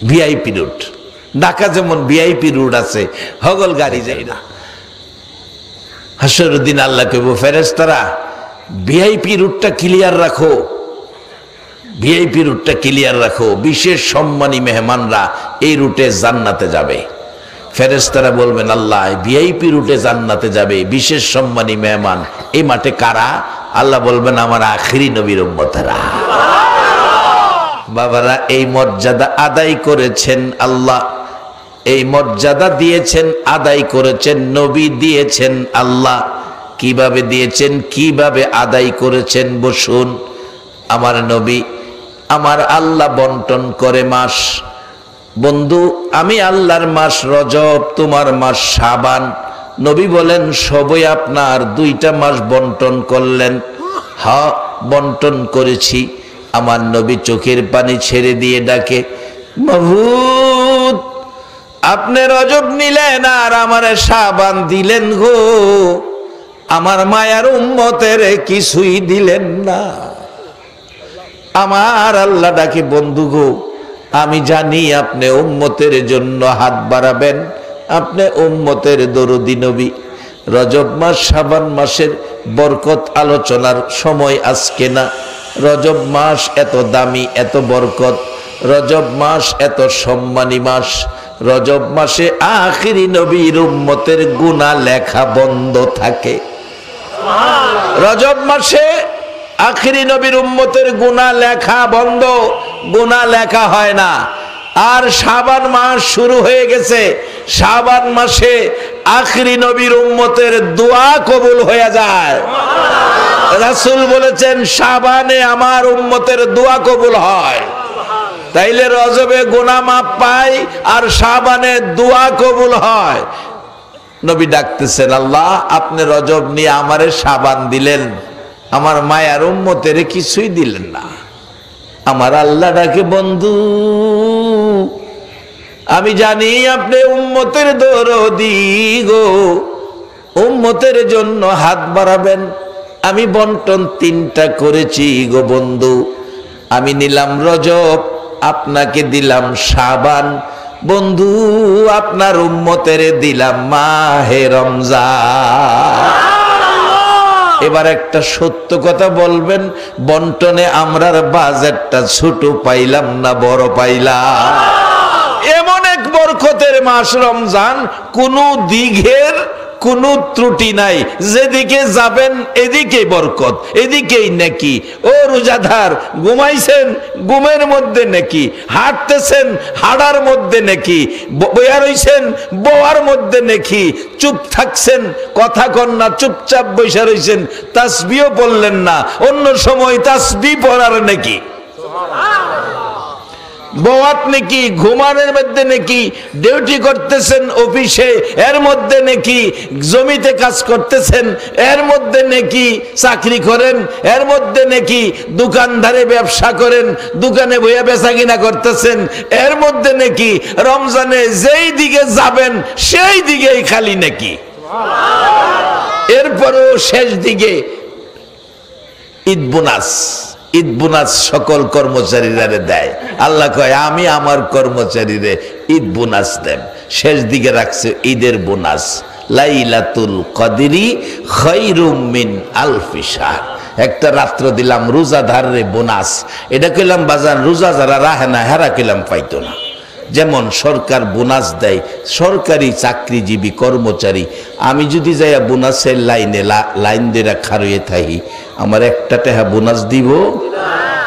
VIP root. Dhaka যেমন VIP root আছে, হগল গাড়ি যায় না। হাসরের দিন আল্লাহ কইব, ফেরেশতারা ভিআইপি রুটটা ক্লিয়ার রাখো, ভিআইপি রুটটা ক্লিয়ার রাখো, বিশেষ সম্মানী মেহমানরা এই রুটে জান্নাতে যাবে। ফেরেশতারা বলবেন, আল্লাহ ভিআইপি রুটে জান্নাতে যাবে বিশেষ সম্মানী মেহমান এই মাঠে কারা? আল্লাহ বলবেন, আমার আখিরি নবীর উম্মতেরা। বাবারা, এই মর্যাদা আদায় করেছেন আল্লাহ, এই মর্যাদা দিয়েছেন, আদায় করেছেন নবী, দিয়েছেন আল্লাহ। কিভাবে দিয়েছেন, কিভাবে আদায় করেছেন? বসুন। আমার নবী, আমার আল্লাহ বন্টন করে মাস। বন্ধু, আমি আল্লাহর মাস রজব, তোমার মাস শাবান। নবী বলেন, সবই আপনার, দুইটা মাস বন্টন করলেন। হ্যাঁ, বন্টন করেছি। আমার নবী চোখের পানি ছেড়ে দিয়ে ডাকে, মাবুদ, আপনি রজব নিলেন আর আমারে শাবান দিলেন গো, আমার মায়ার উম্মতের কিছুই দিলেন না। আমার আল্লাহ ডাকে, বন্ধু গো, আমি জানি আপনি উম্মতের জন্য হাত বাড়াবেন, আপনি উম্মতের দরদি নবী। রজব মাস শাবান মাসের বরকত আলোচনার সময় আজকে না। রজব মাস এত দামি, এত বরকত, রজব মাস এত সম্মানী মাস। রজব মাসে আখিরি নবীর উম্মতের গুনাহ লেখা বন্ধ থাকে। রজব মাসে আখিরি নবীর উম্মতের গুনাহ লেখা বন্ধ, গুনাহ লেখা হয় না। আর শাবান মাস শুরু হয়ে গেছে, শাবান মাসে আখিরি নবীর উম্মতের দোয়া কবুল হয়ে যায়। রাসূল বলেছেন, শাবানে আমার উম্মতের দোয়া কবুল হয়। তাইলে রজবে গুনাহ মাফ পায় আর শাবানে দোয়া কবুল হয়। নবী ডাকতেছেন, আল্লাহ আপনি রজব নিয়ে আমারে শাবান দিলেন, আমার মায়ার উম্মতের কিছুই দিলেন না। আমার আল্লাহ ডাকে, বন্ধু, আমি জানি আপনি উম্মতের দরদি গো, উম্মতের জন্য হাত বাড়াবেন। আমি বন্টন তিনটা করেছি গো বন্ধু। আমি নিলাম রজব, আপনাকে দিলাম শাবান, বন্ধু আপনার উম্মতের দিলাম মাহে রমজান। এবার একটা সত্য কথা বলবেন, বন্টনে আমরার বাজেটটা ছোট পাইলাম না বড় পাইলাম? এমন এক বরকতের মাস রমজান, কোনো দিকের কোনো ত্রুটি নাই, যেদিকে যাবেন এদিকে বরকত, এদিকেই নেকি। ও রোজাদার, ঘুমাইছেন, ঘুমের মধ্যে নেকি, হাঁটতেছেন, হাঁটার মধ্যে নেকি, বইয়া রইছেন, বওয়ার মধ্যে নেকি, চুপ থাকছেন, কথা কন না, চুপচাপ বইসা রইছেন, তাসবিহও পড়লেন না, অন্য সময় তাসবিহ পড়ার নেকি। বওয়াত নাকি, ঘুমানোর মধ্যে নাকি, ডিউটি করতেছেন অফিসে এর মধ্যে নাকি, জমিতে কাজ করতেছেন এর মধ্যে নাকি, চাকরি করেন এর মধ্যে নাকি, দোকানদারে ব্যবসা করেন, দোকানে বইয়া বেচা কিনা করতেছেন এর মধ্যে নাকি, রমজানে যেই দিকে যাবেন সেই দিকেই খালি নাকি। এরপরও শেষ দিকে ঈদ বোনাস, ঈদ বোনাস সকল কর্মচারীরা দেয়। আল্লাহ কয়, আমি আমার কর্মচারীরে ঈদ বোনাস দেব। শেষ দিকে রাখছে ঈদের বোনাস, লাইলাতুল কদরি খায়রুম মিন আলফি শাহর। একটা রাত্র দিলাম রোজাদারের বোনাস। এটা কইলাম বাজান, রোজা যারা রাখে না হেরা কইলাম পাইতো না। যেমন সরকার বোনাস দেয়, সরকারি চাকরিজীবী কর্মচারী, আমি যদি যাইয়া বোনাসের লাইনে লাইন দিয়ে রাখা রয়ে থাকি, আমার একটা টাকা বোনাস দিব?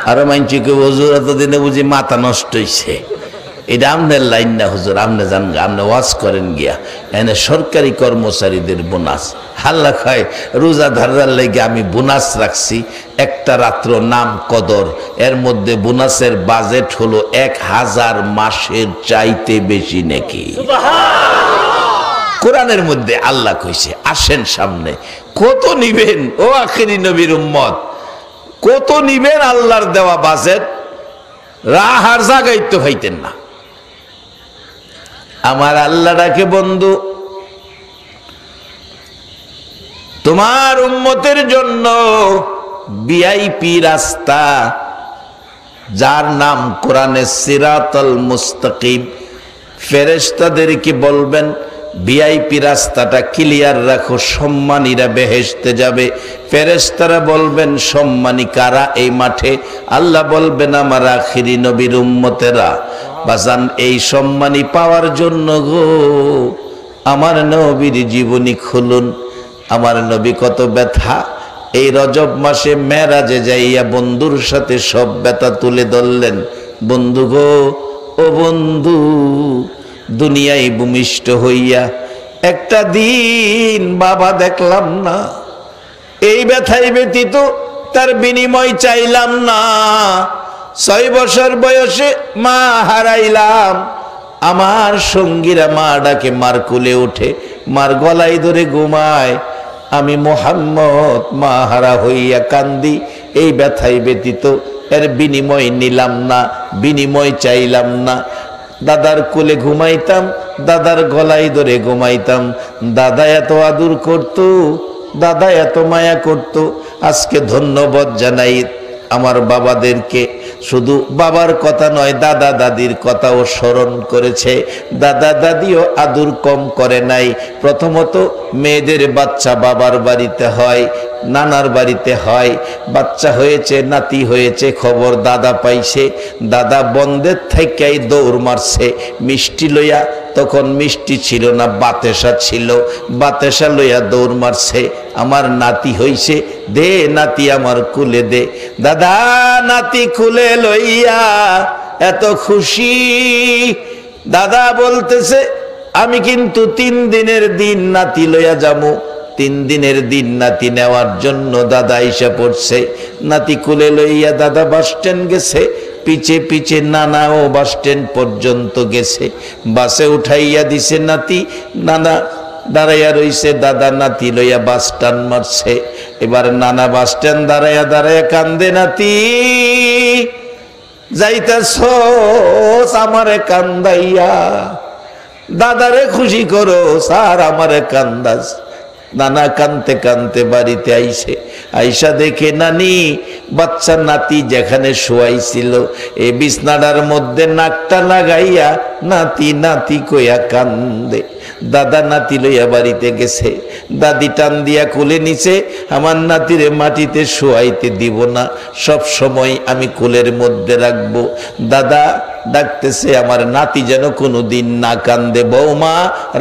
আর মানছি কেউ, হুজুর এতদিনে বুঝি মাথা নষ্ট হয়েছে, এটা আপনার লাইন না হুজুর, আপনি জান, আপনি ওয়াজ করেন গিয়া। এনে সরকারি কর্মচারীদের বোনাস। আল্লাহ খায়, রোজাদারদের লেগে আমি বোনাস রাখছি একটা রাত্র, নাম কদর। এর মধ্যে বোনাসের বাজেট হলো 1000 মাসের চাইতে বেশি নাকি। কোরআনের মধ্যে আল্লাহ কইছে, আসেন সামনে, কত নিবেন ও আখিরি নবীর উম্মত, কত নিবেন আল্লাহর দেওয়া বাজেট? রাহার জায়গায় তো হইতেন না। আমার আল্লাহ ডাকে, বন্ধু তোমার উম্মতের জন্য ভিআইপি রাস্তা, যার নাম কোরআনে সিরাতাল মুস্তাকিম। ফেরেশতাদেরকে বলবেন ভিআইপি রাস্তাটা ক্লিয়ার রাখো, সম্মানীরা বেহেশতে যাবে। ফেরেশতারা বলবেন সম্মানী কারা এই মাঠে? আল্লাহ বলবেন আমার আখিরি নবীর উম্মতেরা। বাজান, এই সম্মানী পাওয়ার জন্য গো আমার নবীর জীবনী খুলুন। আমার নবী কত ব্যথা, এই রজব মাসে মেরাজে যাইয়া বন্ধুর সাথে সব ব্যথা তুলে ধরলেন। বন্ধু গো, ও বন্ধু, দুনিয়ায় ভূমিষ্ঠ হইয়া একটা দিন বাবা দেখলাম না, এই ব্যথাই ব্যতীত তার বিনিময় চাইলাম না। 6 বছর বয়সে মা হারাইলাম, আমার সঙ্গীরা মা ডাকে মার কোলে ওঠে, মার গলায় ধরে ঘুমায়। আমি মুহাম্মদ মা হারা হইয়া কান্দি, এই ব্যথাই ব্যতীত এর বিনিময় নিলাম না, বিনিময় চাইলাম না। দাদার কোলে ঘুমাইতাম, দাদার গলায় ধরে ঘুমাইতাম। দাদা এত আদর করত, দাদা এত মায়া করত। আজকে ধন্যবাদ জানাই আমার বাবাদেরকে। শুধু বাবার কথা নয়, দাদা দাদির কথাও স্মরণ করেছে। দাদা দাদিও আদর কম করে নাই। প্রথমত মেয়েদের বাচ্চা বাবার বাড়িতে হয়, নানার বাড়িতে হয়। বাচ্চা হয়েছে, নাতি হয়েছে, খবর দাদা পাইছে। দাদা বন্ধের থেকেই দৌড় মারছে মিষ্টি লইয়া। তখন মিষ্টি ছিল না, বাতেসা ছিল, বাতেসা লইয়া দৌড় মারছে। আমার নাতি হইছে, দে নাতি আমার কুলে দে। দাদা নাতি কুলে লইয়া এত খুশি। দাদা বলতেছে আমি কিন্তু 3 দিনের দিন নাতি লইয়া যাবো। 3 দিনের দিন নাতি নেওয়ার জন্য দাদা আইসা পড়ছে। নাতি কুলে লইয়া দাদা বাস স্ট্যান্ড গেছে, পিছে পিছে নানাও বাস স্ট্যান্ড পর্যন্ত গেছে। বাসে উঠাইয়া দিছে নাতি, নানা দাঁড়াইয়া রইছে। দাদা নাতি লইয়া বাস টান মারছে। এবার নানা বাস স্ট্যান্ড দাঁড়াইয়া দাঁড়াইয়া কান্দে, নাতি যাইতেছ আমারে কান্দাইয়া, দাদারে খুশি করো স্যার আমারে কান্দাস। নানা কানতে কানতে বাড়িতে আইসে, আইসা দেখে নানি বাচ্চা নাতি যেখানে শোয়াইছিল এই বিছনাটার মধ্যে নাকটা লাগাইয়া নাতি নাতি কইয়া কান্দে। দাদা নাতি লইয়া বাড়িতে গেছে, দাদি টান দিয়া কোলে নিচে। আমার নাতিরে মাটিতে শোয়াইতে দিব না, সব সময় আমি কোলের মধ্যে রাখবো। দাদা ডাকতেছে আমার নাতি যেন কোনো দিন না কান্দে। বৌমা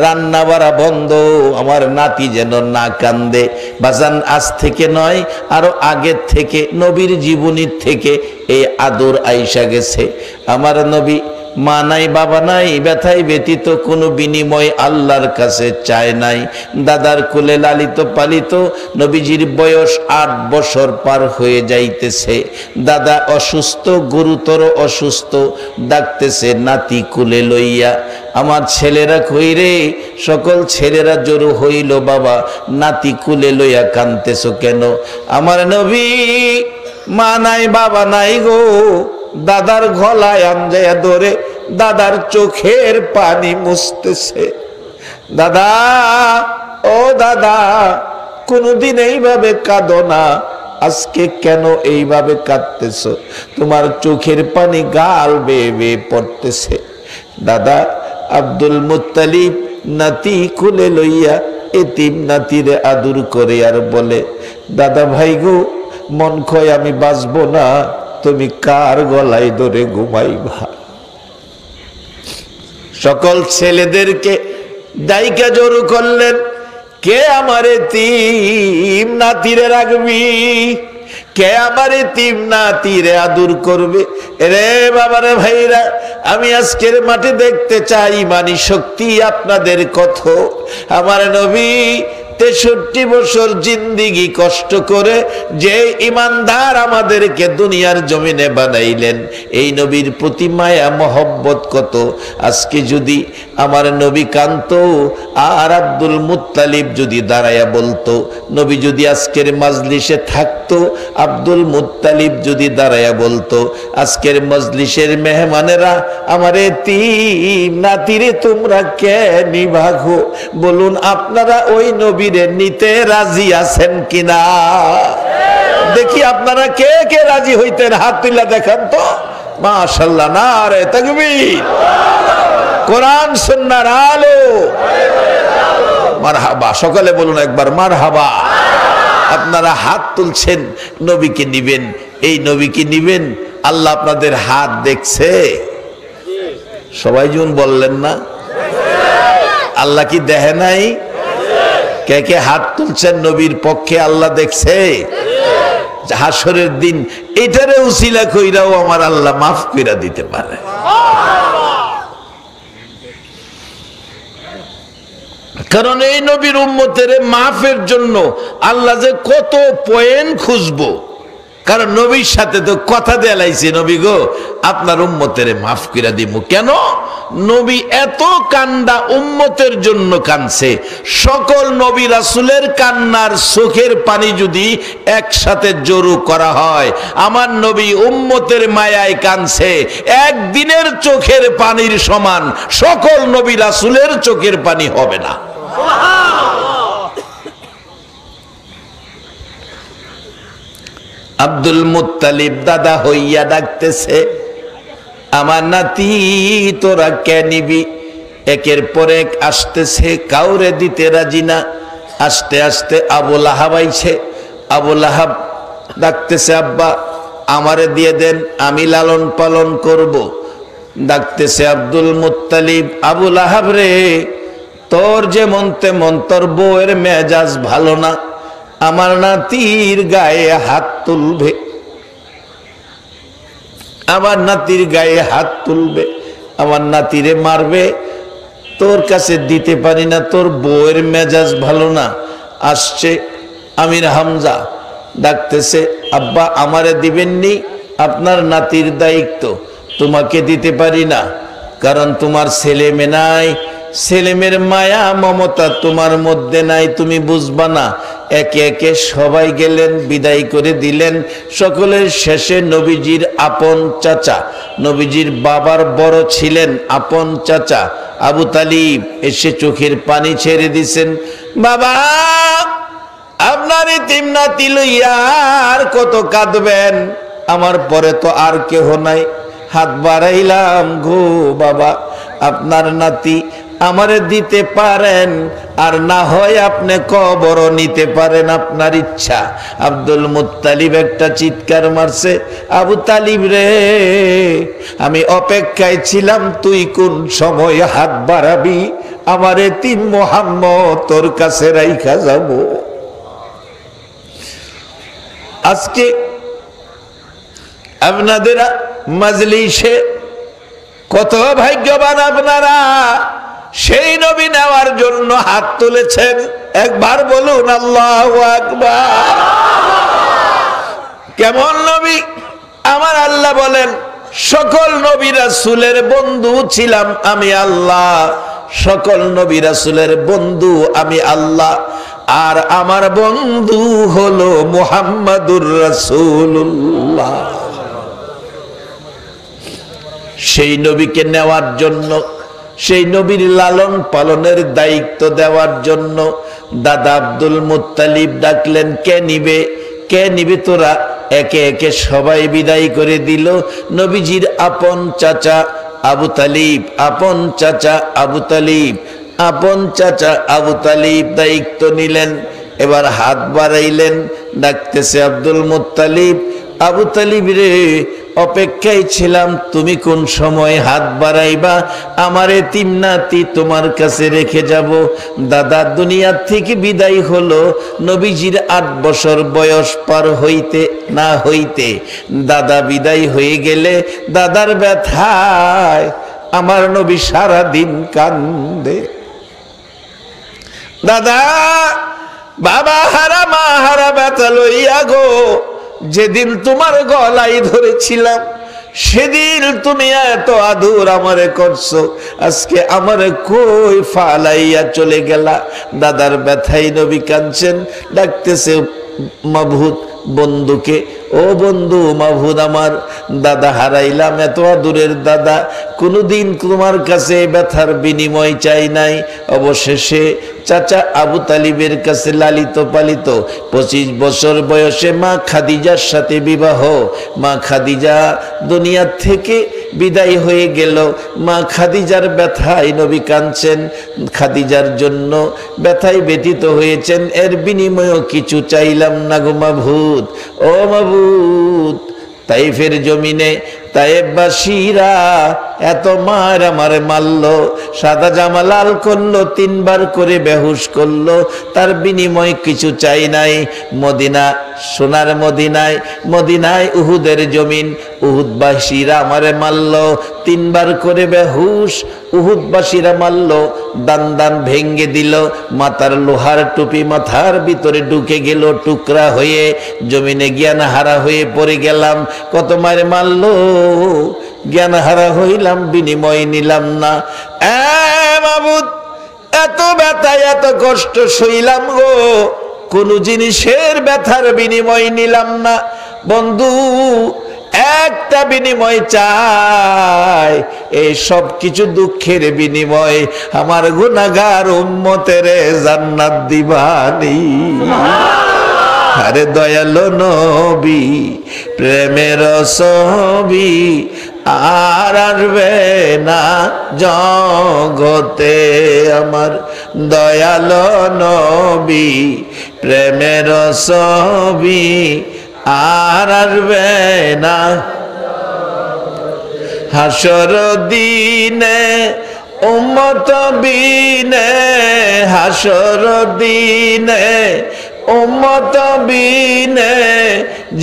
রান্না বাড়া বন্ধ, আমার নাতি যেন না কান্দে। বাজান আজ থেকে নয়, আরো আগের থেকে নবীর জীবনীর থেকে এই আদর আইসা গেছে। আমার নবী মা নাই বাবা নাই, ব্যথায় ব্যতীত কোনো বিনিময় আল্লাহর কাছে চায় নাই। দাদার কোলে লালিত পালিত নবীজির বয়স 8 বছর পার হয়ে যাইতেছে। দাদা অসুস্থ, গুরুতর অসুস্থ, ডাকতেছে নাতি কোলে লইয়া। আমার ছেলেরা কই রে? সকল ছেলেরা জড়ো হইল, বাবা নাতি কোলে লইয়া কাঁদতেছ কেন? আমার নবী মা নাই বাবা নাই গো, দাদার গলায় আঞ্জায়া ধরে দাদার চোখের পানি মুছতেছে। দাদা ও দাদা, কোনদিন এইভাবে কাঁদো না, আজকে কেন এইভাবে কাঁদতেছ? তোমার চোখের পানি গাল বেয়ে বেয়ে পড়তেছে। দাদা আব্দুল মুত্তালিব নাতি কোলে লইয়া এতিম নাতিরে আদর করে আর বলে, দাদা ভাই গো, মন কয় আমি বাঁচবো না, তুমি কার গলায় ধরে ঘুমাইবা? সকল ছেলেদেরকে ডাইকা জড়ো করলেন, কে আমার এতিম নাতিরে রাখবি? কে আমার এতিম নাতিরে আদর করবে? রে বাবারে ভাইরা, আমি আজকের মাঠে দেখতে চাই ইমানি শক্তি আপনাদের কত। আমার নবী 63 বছর জিন্দিগি কষ্ট করে যে ইমানদার আমাদেরকে দুনিয়ার জমিনে বানাইলেন, এই নবীর প্রতি মায়া মহব্বত কত। আজকে যদি আমার নবী কান্ত আর আব্দুল মুত্তালিব যদি দাঁড়ায়া বলতো, নবী যদি আজকের মাজলিসে থাকতো, আব্দুল মুত্তালিব যদি দাঁড়ায়া বলতো, আজকের মজলিসের মেহমানেরা আমার এতিম নাতিরে তোমরা কে নিভাগো? বলুন আপনারা ওই নবীরে নিতে রাজি আছেন কিনা? দেখি আপনারা কে কে রাজি হইতেন, হাত তুলে দেখান তো। মাশাআল্লাহ, নারে তাকবীর। কোরআন সুন্নাহর আলো, মারহাবা। সকালে বলুন একবার মারহাবা। আপনারা হাত তুলছেন, নবীকে নিবেন, এই নবীকে নিবেন। আল্লাহ আপনাদের হাত দেখছে? সবাই জন বললেন না? আল্লাহ কি দেখে নাই? কে কে হাত তুলছেন নবীর পক্ষে? আল্লাহ দেখছে। হাসরের দিন এটারে উসিলা কইরাও আমার আল্লাহ মাফ কইরা দিতে পারে। কারণ এই নবীর উম্মতের মাফের জন্য আল্লাহ যে কত পয়েন্ট খুঁজবো। কারণ নবীর সাথে তো কথা দেলাইছে, নবী গো আপনার উম্মতের মাফ কইরা দিমু। কেন? নবী এত কান্দা উম্মতের জন্য কানছে। সকল নবী রাসূলের কান্নার চোখের পানি যদি একসাথে জড়ো করা হয়, আমার নবী উম্মতের মায়ায় কানছে একদিনের চোখের পানির সমান সকল নবী রাসূলের চোখের পানি হবে না। আব্দুল মুত্তালিব দাদা হইয়া ডাকতেছে, আমার নাতি তোরা কে নিবি? একের পর এক আসতেছে, কাউরে দিতে রাজি না। আস্তে আস্তে আবু লাহাব আইছে। আবু লাহাব ডাকতেছে, আব্বা আমারে দিয়ে দেন, আমি লালন পালন করব। ডাকতেছে আব্দুল মুত্তালিব, আবু লাহাব রে, তোর যেমন তেমন তোর বউয়ের মেজাজ ভালো না, আমার নাতির গায়ে হাত তুলবে, আমার নাতির গায়ে হাত তুলবে, আমার নাতিরে মারবে, তোর কাছে দিতে পারি না, তোর বউয়ের মেজাজ ভালো না। আসছে আমির হামজা, ডাকতেছে, আব্বা আমারে দিবেননি, আপনার নাতির দায়িত্ব, তোমাকে দিতে পারি না, কারণ তোমার ছেলে মেয়ে নাই, ছেলেমের মায়া মমতা তোমার মধ্যে নাই, তুমি বুঝবা না। একে একে সবাই গেলেন, বিদায় করে দিলেন। সকলের শেষে নবীজির আপন চাচা, নবীজির বাবার বড় ছিলেন আপন চাচা আবু তালিব এসে চোখের পানি ছেড়ে দিছেন। বাবা আপনার এতিম নাতি লইয়া আর কত কাঁদবেন? আমার পরে তো আর কেহ নাই, হাত বাড়াইলাম গো বাবা, আপনার নাতি আমারে দিতে পারেন, আর না হয় আপনি কবর নিতে পারেন, আপনার ইচ্ছা। আব্দুল মুত্তালিব একটা চিৎকার মারছে, আবু তালিব রে, আমি অপেক্ষায় ছিলাম তুই কোন সময় হাত বাড়াবি, আমার এতিম মুহাম্মদ তোর কাছে রাইখা যাব। আজকে আপনাদের মাজলিসে কত ভাগ্যবান আপনারা, সেই নবী নেওয়ার জন্য হাত তুলেছেন। একবার বলুন আল্লাহু আকবার। কেমন নবী? আমার আল্লাহ বলেন, সকল নবী রাসূলের বন্ধু ছিলাম আমি আল্লাহ, সকল নবী রাসূলের বন্ধু আমি আল্লাহ, আর আমার বন্ধু হলো মুহাম্মাদুর রাসূলুল্লাহ। সেই নবীকে নেওয়ার জন্য, সেই নবীর লালন পালনের দায়িত্ব দেওয়ার জন্য দাদা আব্দুল মুত্তালিব ডাকলেন, কে নিবে, কে নিবে তোরা? একে একে সবাই বিদায় করে দিল। নবীজির আপন চাচা আবু তালিব, আপন চাচা আবু তালিব, আপন চাচা আবু তালিব দায়িত্ব নিলেন। এবার হাত বাড়াইলেন, ডাকতেছে আব্দুল মুত্তালিব, আবু তালিব রে, অপেক্ষায় ছিলাম তুমি কোন সময় হাত বাড়াইবা, আমার এতিম নাতি তোমার কাছে রেখে যাব। দাদা দুনিয়া থেকে বিদায় হলো, নবীজির 8 বছর বয়স পার হইতে না হইতে দাদা বিদায় হয়ে গেলে দাদার ব্যথায় আমার নবী সারা দিন কান্দে। দাদা বাবা হারা মা হারা ব্যথা লইয়া গো, যেদিন তোমার গলায় ধরেছিলাম সেদিন তুমি এত আদর আমারে করছো, আজকে আমারে কই ফালাইয়া চলে গেলা। দাদার ব্যথাই নবী কাঁদছেন, ডাকতেছে মাবুদ বন্ধুকে, ও বন্ধু মাহবুদ আমার দাদা হারাইলাম, এত দূরের দাদা, কোনোদিন তোমার কাছে ব্যথার বিনিময় চাই নাই। অবশেষে চাচা আবু তালিবের কাছে লালিত পালিত 25 বছর বয়সে মা খাদিজার সাথে বিবাহ। মা খাদিজা দুনিয়া থেকে বিদায় হয়ে গেল। মা খাদিজার ব্যথায় নবী কাঁদছেন, খাদিজার জন্য ব্যথায় ব্যথিত হয়েছেন। এর বিনিময়েও কিছু চাইলাম না গো মাবুদ, ও মাবুদ। তাইফের জমিনে তায়েববাসীরা এত মার আমারে মারলো, সাদা জামা লাল করলো, 3 বার করে বেহুশ করলো, তার বিনিময় কিছু চাই নাই। মদিনা, সোনার মদিনায়, মদিনায় উহুদের জমিন, উহুদবাসীরা আমারে মারলো, 3 বার করে বেহুশ, উহুদবাসীরা মারলো, দান দান ভেঙ্গে দিল, মাথার লোহার টুপি মাথার ভিতরে ঢুকে গেল, টুকরা হয়ে জমিনে জ্ঞান হারা হয়ে পড়ে গেলাম। কত মারে মারলো, জ্ঞান হারা হইলাম, বিনিময় নিলাম না। মাবুদ, এত ব্যথা এত কষ্ট সইলাম গো, কোন জিনিসের ব্যথার বিনিময় নিলাম না। বন্ধু, একটা বিনিময় চাই, এই সব কিছু দুঃখের বিনিময় আমার গুনাহগার উম্মতের জান্নাত দিবানি। আরে দয়ালো নবী, প্রেমের ছবি আর আসবে না জগতে আমার। দয়ালো নবী, প্রেমের ছবি আর আসবে না। হাসর দিনে উম্মত বিনে, হাসর দিনে উম্মত বিনে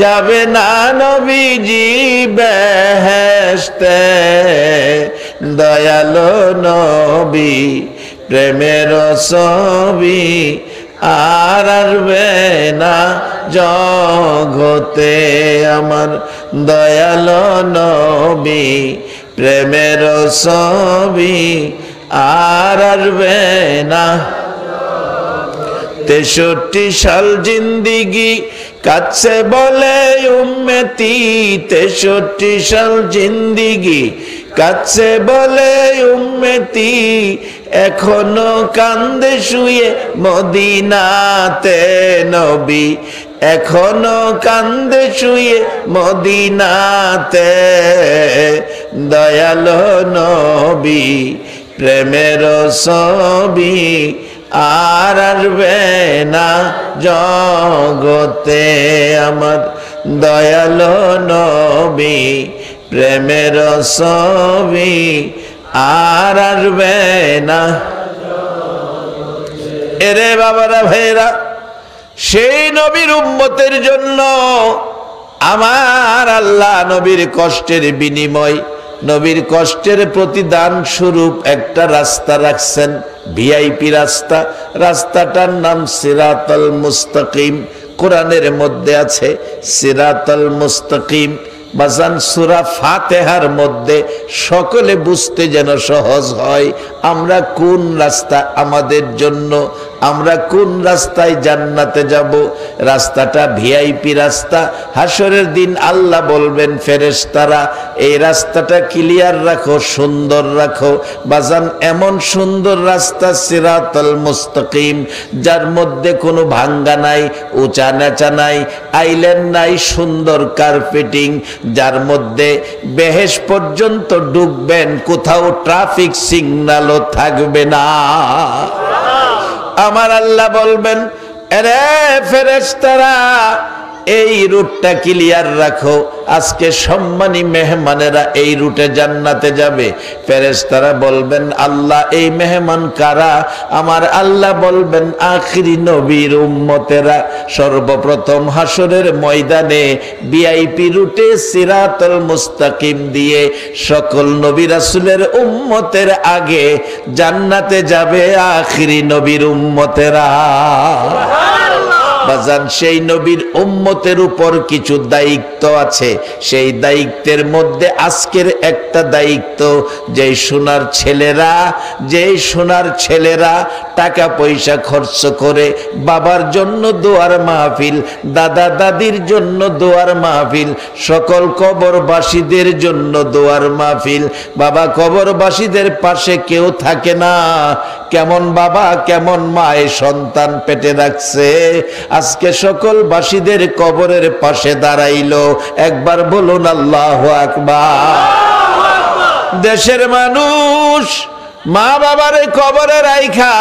যাবে না নবীজি বেহেশতে। দয়ালো নবী, প্রেমের ছবি আর আসবে না জগতে আমার। দয়ালো নবী, প্রেমের ছবি আর আসবে না। 63 সাল জিন্দিগি কাছে বলে উম্মতি, 63 সাল জিন্দিগি কাছে বলে উম্মতি, এখনো কান্দে শুয়ে মদিনাতে নবী, এখনো কান্দে শুয়ে মদিনাতে। দয়ালো নবী, প্রেমের ছবি আর আসবে না জগতে আমার। দয়ালো নবী, প্রেমের ছবি আর আসবে না। এরে বাবারা ভাইরা, সেই নবীর উম্মতের জন্য আমার আল্লাহ নবীর কষ্টের বিনিময়, নবীর কষ্টের প্রতিদান স্বরূপ একটা রাস্তা রাখছেন, ভিআইপি রাস্তা। রাস্তাটার নাম সিরাতাল মুস্তাকিম। কোরআনের মধ্যে আছে সিরাতাল মুস্তাকিম। বাজান, সূরা ফাতিহার মধ্যে সকলে বুঝতে যেন সহজ হয় আমরা কোন রাস্তা আমাদের জন্য, আমরা কোন রাস্তায় জান্নাতে যাব। রাস্তাটা ভিআইপি রাস্তা। হাসরের দিন আল্লাহ বলবেন ফেরেশতারা, এই রাস্তাটা ক্লিয়ার রাখো, সুন্দর রাখো। বাজান, এমন সুন্দর রাস্তা সিরাতাল মুস্তাকিম, যার মধ্যে কোনো ভাঙ্গা নাই, উঁচা নেচা নাই, আইল্যান্ড নাই, সুন্দর কার্পেটিং, যার মধ্যে বেহেশ পর্যন্ত ঢুকবেন, কোথাও ট্রাফিক সিগন্যালও থাকবে না। আমার আল্লাহ বলবেন, আরে ফেরেশতারা, এই রুটটা ক্লিয়ার রাখো, আজকে সম্মানী মেহমানেরা এই রুটে জান্নাতে যাবে। ফেরেশতারা বলবেন, আল্লাহ এই মেহমান কারা? আমার আল্লাহ বলবেন, আখিরি নবীর উম্মতেরা। সর্বপ্রথম হাসরের ময়দানে ভিআইপি রুটে সিরাতুল মুস্তাকিম দিয়ে সকল নবী রাসূলের উম্মতের আগে জান্নাতে যাবে আখিরি নবীর উম্মতেরা। বাজান, সেই নবীর উম্মতের উপর কিছু দায়িত্ব আছে। সেই দায়িত্বের মধ্যে আজকের একটা দায়িত্ব, যে সোনার ছেলেরা টাকা পয়সা খরচ করে বাবার জন্য দোয়ার মাহফিল, দাদা দাদির জন্য দোয়ার মাহফিল, সকল কবরবাসীদের জন্য দোয়ার মাহফিল। বাবা, কবরবাসীদের পাশে কেউ থাকে না। কেমন বাবা কেমন মায়ে সন্তান পেটে রাখছে, আজকে সকল বাসীদের কবরের পাশে দাঁড়াইলো। একবার বলুন আল্লাহু আকবার। দেশের মানুষ মা বাবারে কবরে রাইখা,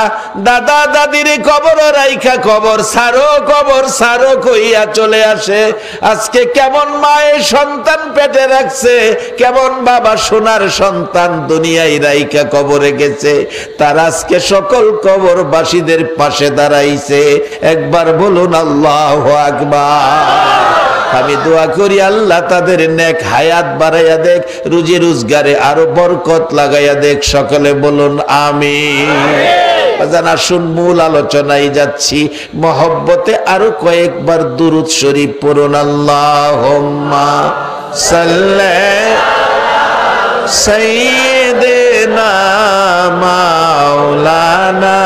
দাদা দাদির কবরে রাইখা কবর সারো কইয়া চলে আসে। আজকে কেমন মায়ে সন্তান পেটে রাখছে, কেমন বাবা সোনার সন্তান দুনিয়ায় রাইখা কবরে গেছে, তার আজকে সকল কবরবাসীদের পাশে দাঁড়াইছে। একবার বলুন আল্লাহু আকবার। আমি দোয়া করি আল্লাহ তাদের নেক হায়াত বাড়াইয়া দেখ, রুজি রোজগারে আরো বরকত লাগাইয়া দেখ। সকলে বলুন আমিন। আসুন মূল আলোচনায় যাচ্ছি। মহব্বতে আরো কয়েকবার দুরূদ শরীফ পড়ুন। আল্লাহুম্মা সাল্লি সাইয়্যিদিনা মাওলানা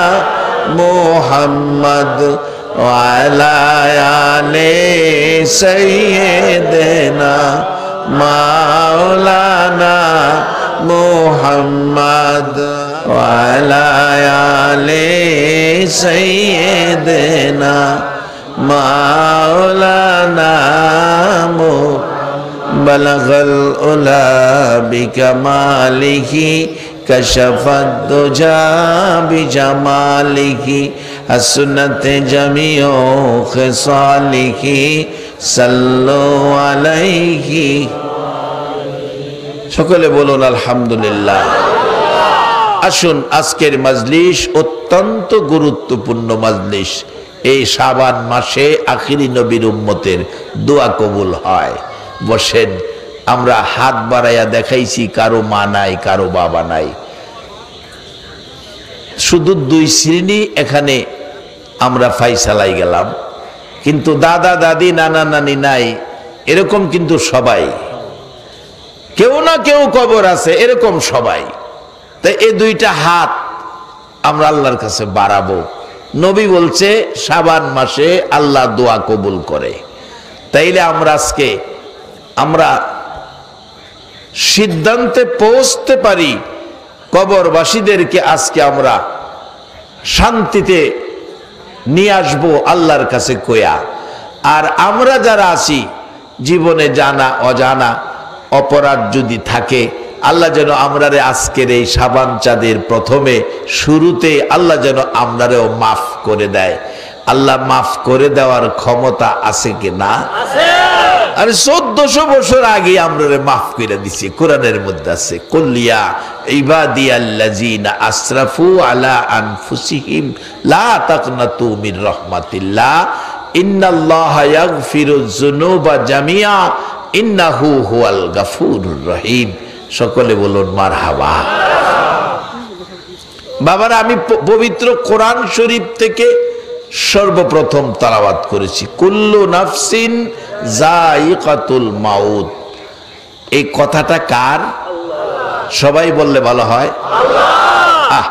মুহাম্মদ ওয়ালা আলে সাইয়্যিদিনা মাওলানা মুহাম্মদ ওয়ালা আলে সাইয়্যিদিনা মাওলানা বালাগাল উলা বিকামালিহি কাশাফাদ দুজা বিজামালিহি হাসনাতে জামিউ খিসালিহি সাল্লু আলাইহি। সকলে বলুন আলহামদুলিল্লাহ। আসুন, আজকের মাজলিস অত্যন্ত গুরুত্বপূর্ণ মাজলিস। এই শাবান মাসে আখিরি নবীর উম্মতের দোয়া কবুল হয়। বসেন, আমরা হাত বাড়াইয়া দেখাইছি, কারো মা নাই, কারো বাবা নাই, শুধু দুই শ্রেণী এখানে আমরা ফাইসালাই গেলাম, কিন্তু দাদা দাদি নানা নানি নাই, এরকম কিন্তু সবাই, কেউ না কেউ কবর আছে, এরকম সবাই। তাই এই দুইটা হাত আমরা আল্লাহর কাছে বাড়াবো। নবী বলছে শাবান মাসে আল্লাহ দোয়া কবুল করে। তাইলে আমরা আজকে আমরা সিদ্ধান্তে পৌঁছতে পারি, কবরবাসীদেরকে আজকে আমরা শান্তিতে নিয়ে আসবো আল্লাহর কাছে কয়া। আর আমরা যারা আছি, জীবনে জানা অজানা অপরাধ যদি থাকে, আল্লাহ যেন আমরারে আজকের এই শাবান চাঁদের প্রথমে শুরুতে আল্লাহ যেন আমরারেও মাফ করে দেয়। আল্লাহ মাফ করে দেওয়ার ক্ষমতা আছে কি না? আরে 1400 বছর আগে আমরারে মাফ করে দিছি, কোরআনের মধ্যে আছে, কুল্লিয়া ইবাদিয়াল্লাযিনা আসরাফু আলা আনফুসিহিম লা তাকনাতু মির রাহমাতিল্লাহ ইন্নাল্লাহা ইয়াগফিরুয যুনুবা জামিআ ইন্নাহু হুয়াল গাফুরুর রহিম। সকলে বলুন মারহাবা। বাবারা, আমি পবিত্র কোরআন শরীফ থেকে সর্বপ্রথম তেলাওয়াত করেছি কুল্লু নাফসিন যায়িকাতুল মাউত। এই কথাটা কার? সবাই বললে ভালো হয়। আহ,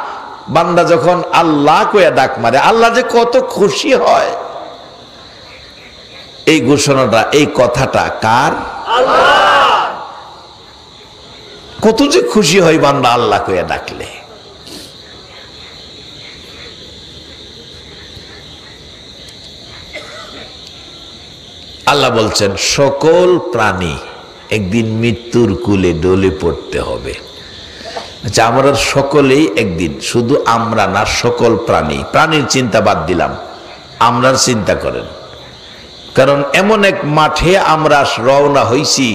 বান্দা যখন আল্লাহ কইয়া ডাক মারে, আল্লাহ যে কত খুশি হয়। এই ঘোষণাটা, এই কথাটা কার? কত যে খুশি হয় বান্দা আল্লাহ কইয়া ডাকলে। আল্লাহ বলছেন সকল প্রাণী একদিন মৃত্যুর কুলে ডলে পড়তে হবে। আচ্ছা, আমরা সকলেই একদিন, শুধু আমরা না, সকল প্রাণী, প্রাণীর চিন্তা বাদ দিলাম, আমরার চিন্তা করেন। কারণ এমন এক মাঠে আমরা রওনা হইছি,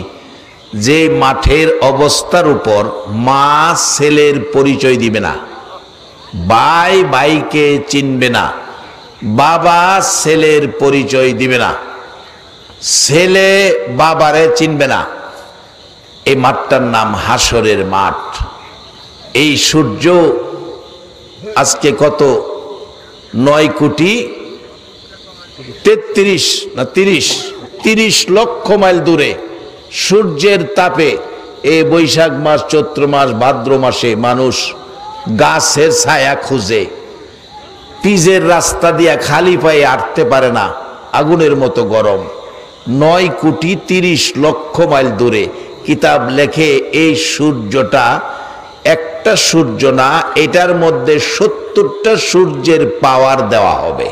যে মাঠের অবস্থার উপর মা ছেলের পরিচয় দিবে না, ভাই ভাইকে চিনবে না, বাবা ছেলের পরিচয় দিবে না, ছেলে বাবারে চিনবে না। এই মাঠটার নাম হাসরের মাঠ। এই সূর্য আজকে কত 9,33,30 লক্ষ মাইল দূরে সূর্যের তাপে এই বৈশাখ মাস, চৈত্র মাস, ভাদ্র মাসে মানুষ গাছের ছায়া খুঁজে, পিজের রাস্তা দিয়া খালি পায়ে হাঁটতে পারে না, আগুনের মতো গরম। 9 কোটি 30 লক্ষ মাইল দূরে কিতাব লেখে এই সূর্যটা একটা সূর্য না, এটার মধ্যে 70টা সূর্যের পাওয়ার দেওয়া হবে।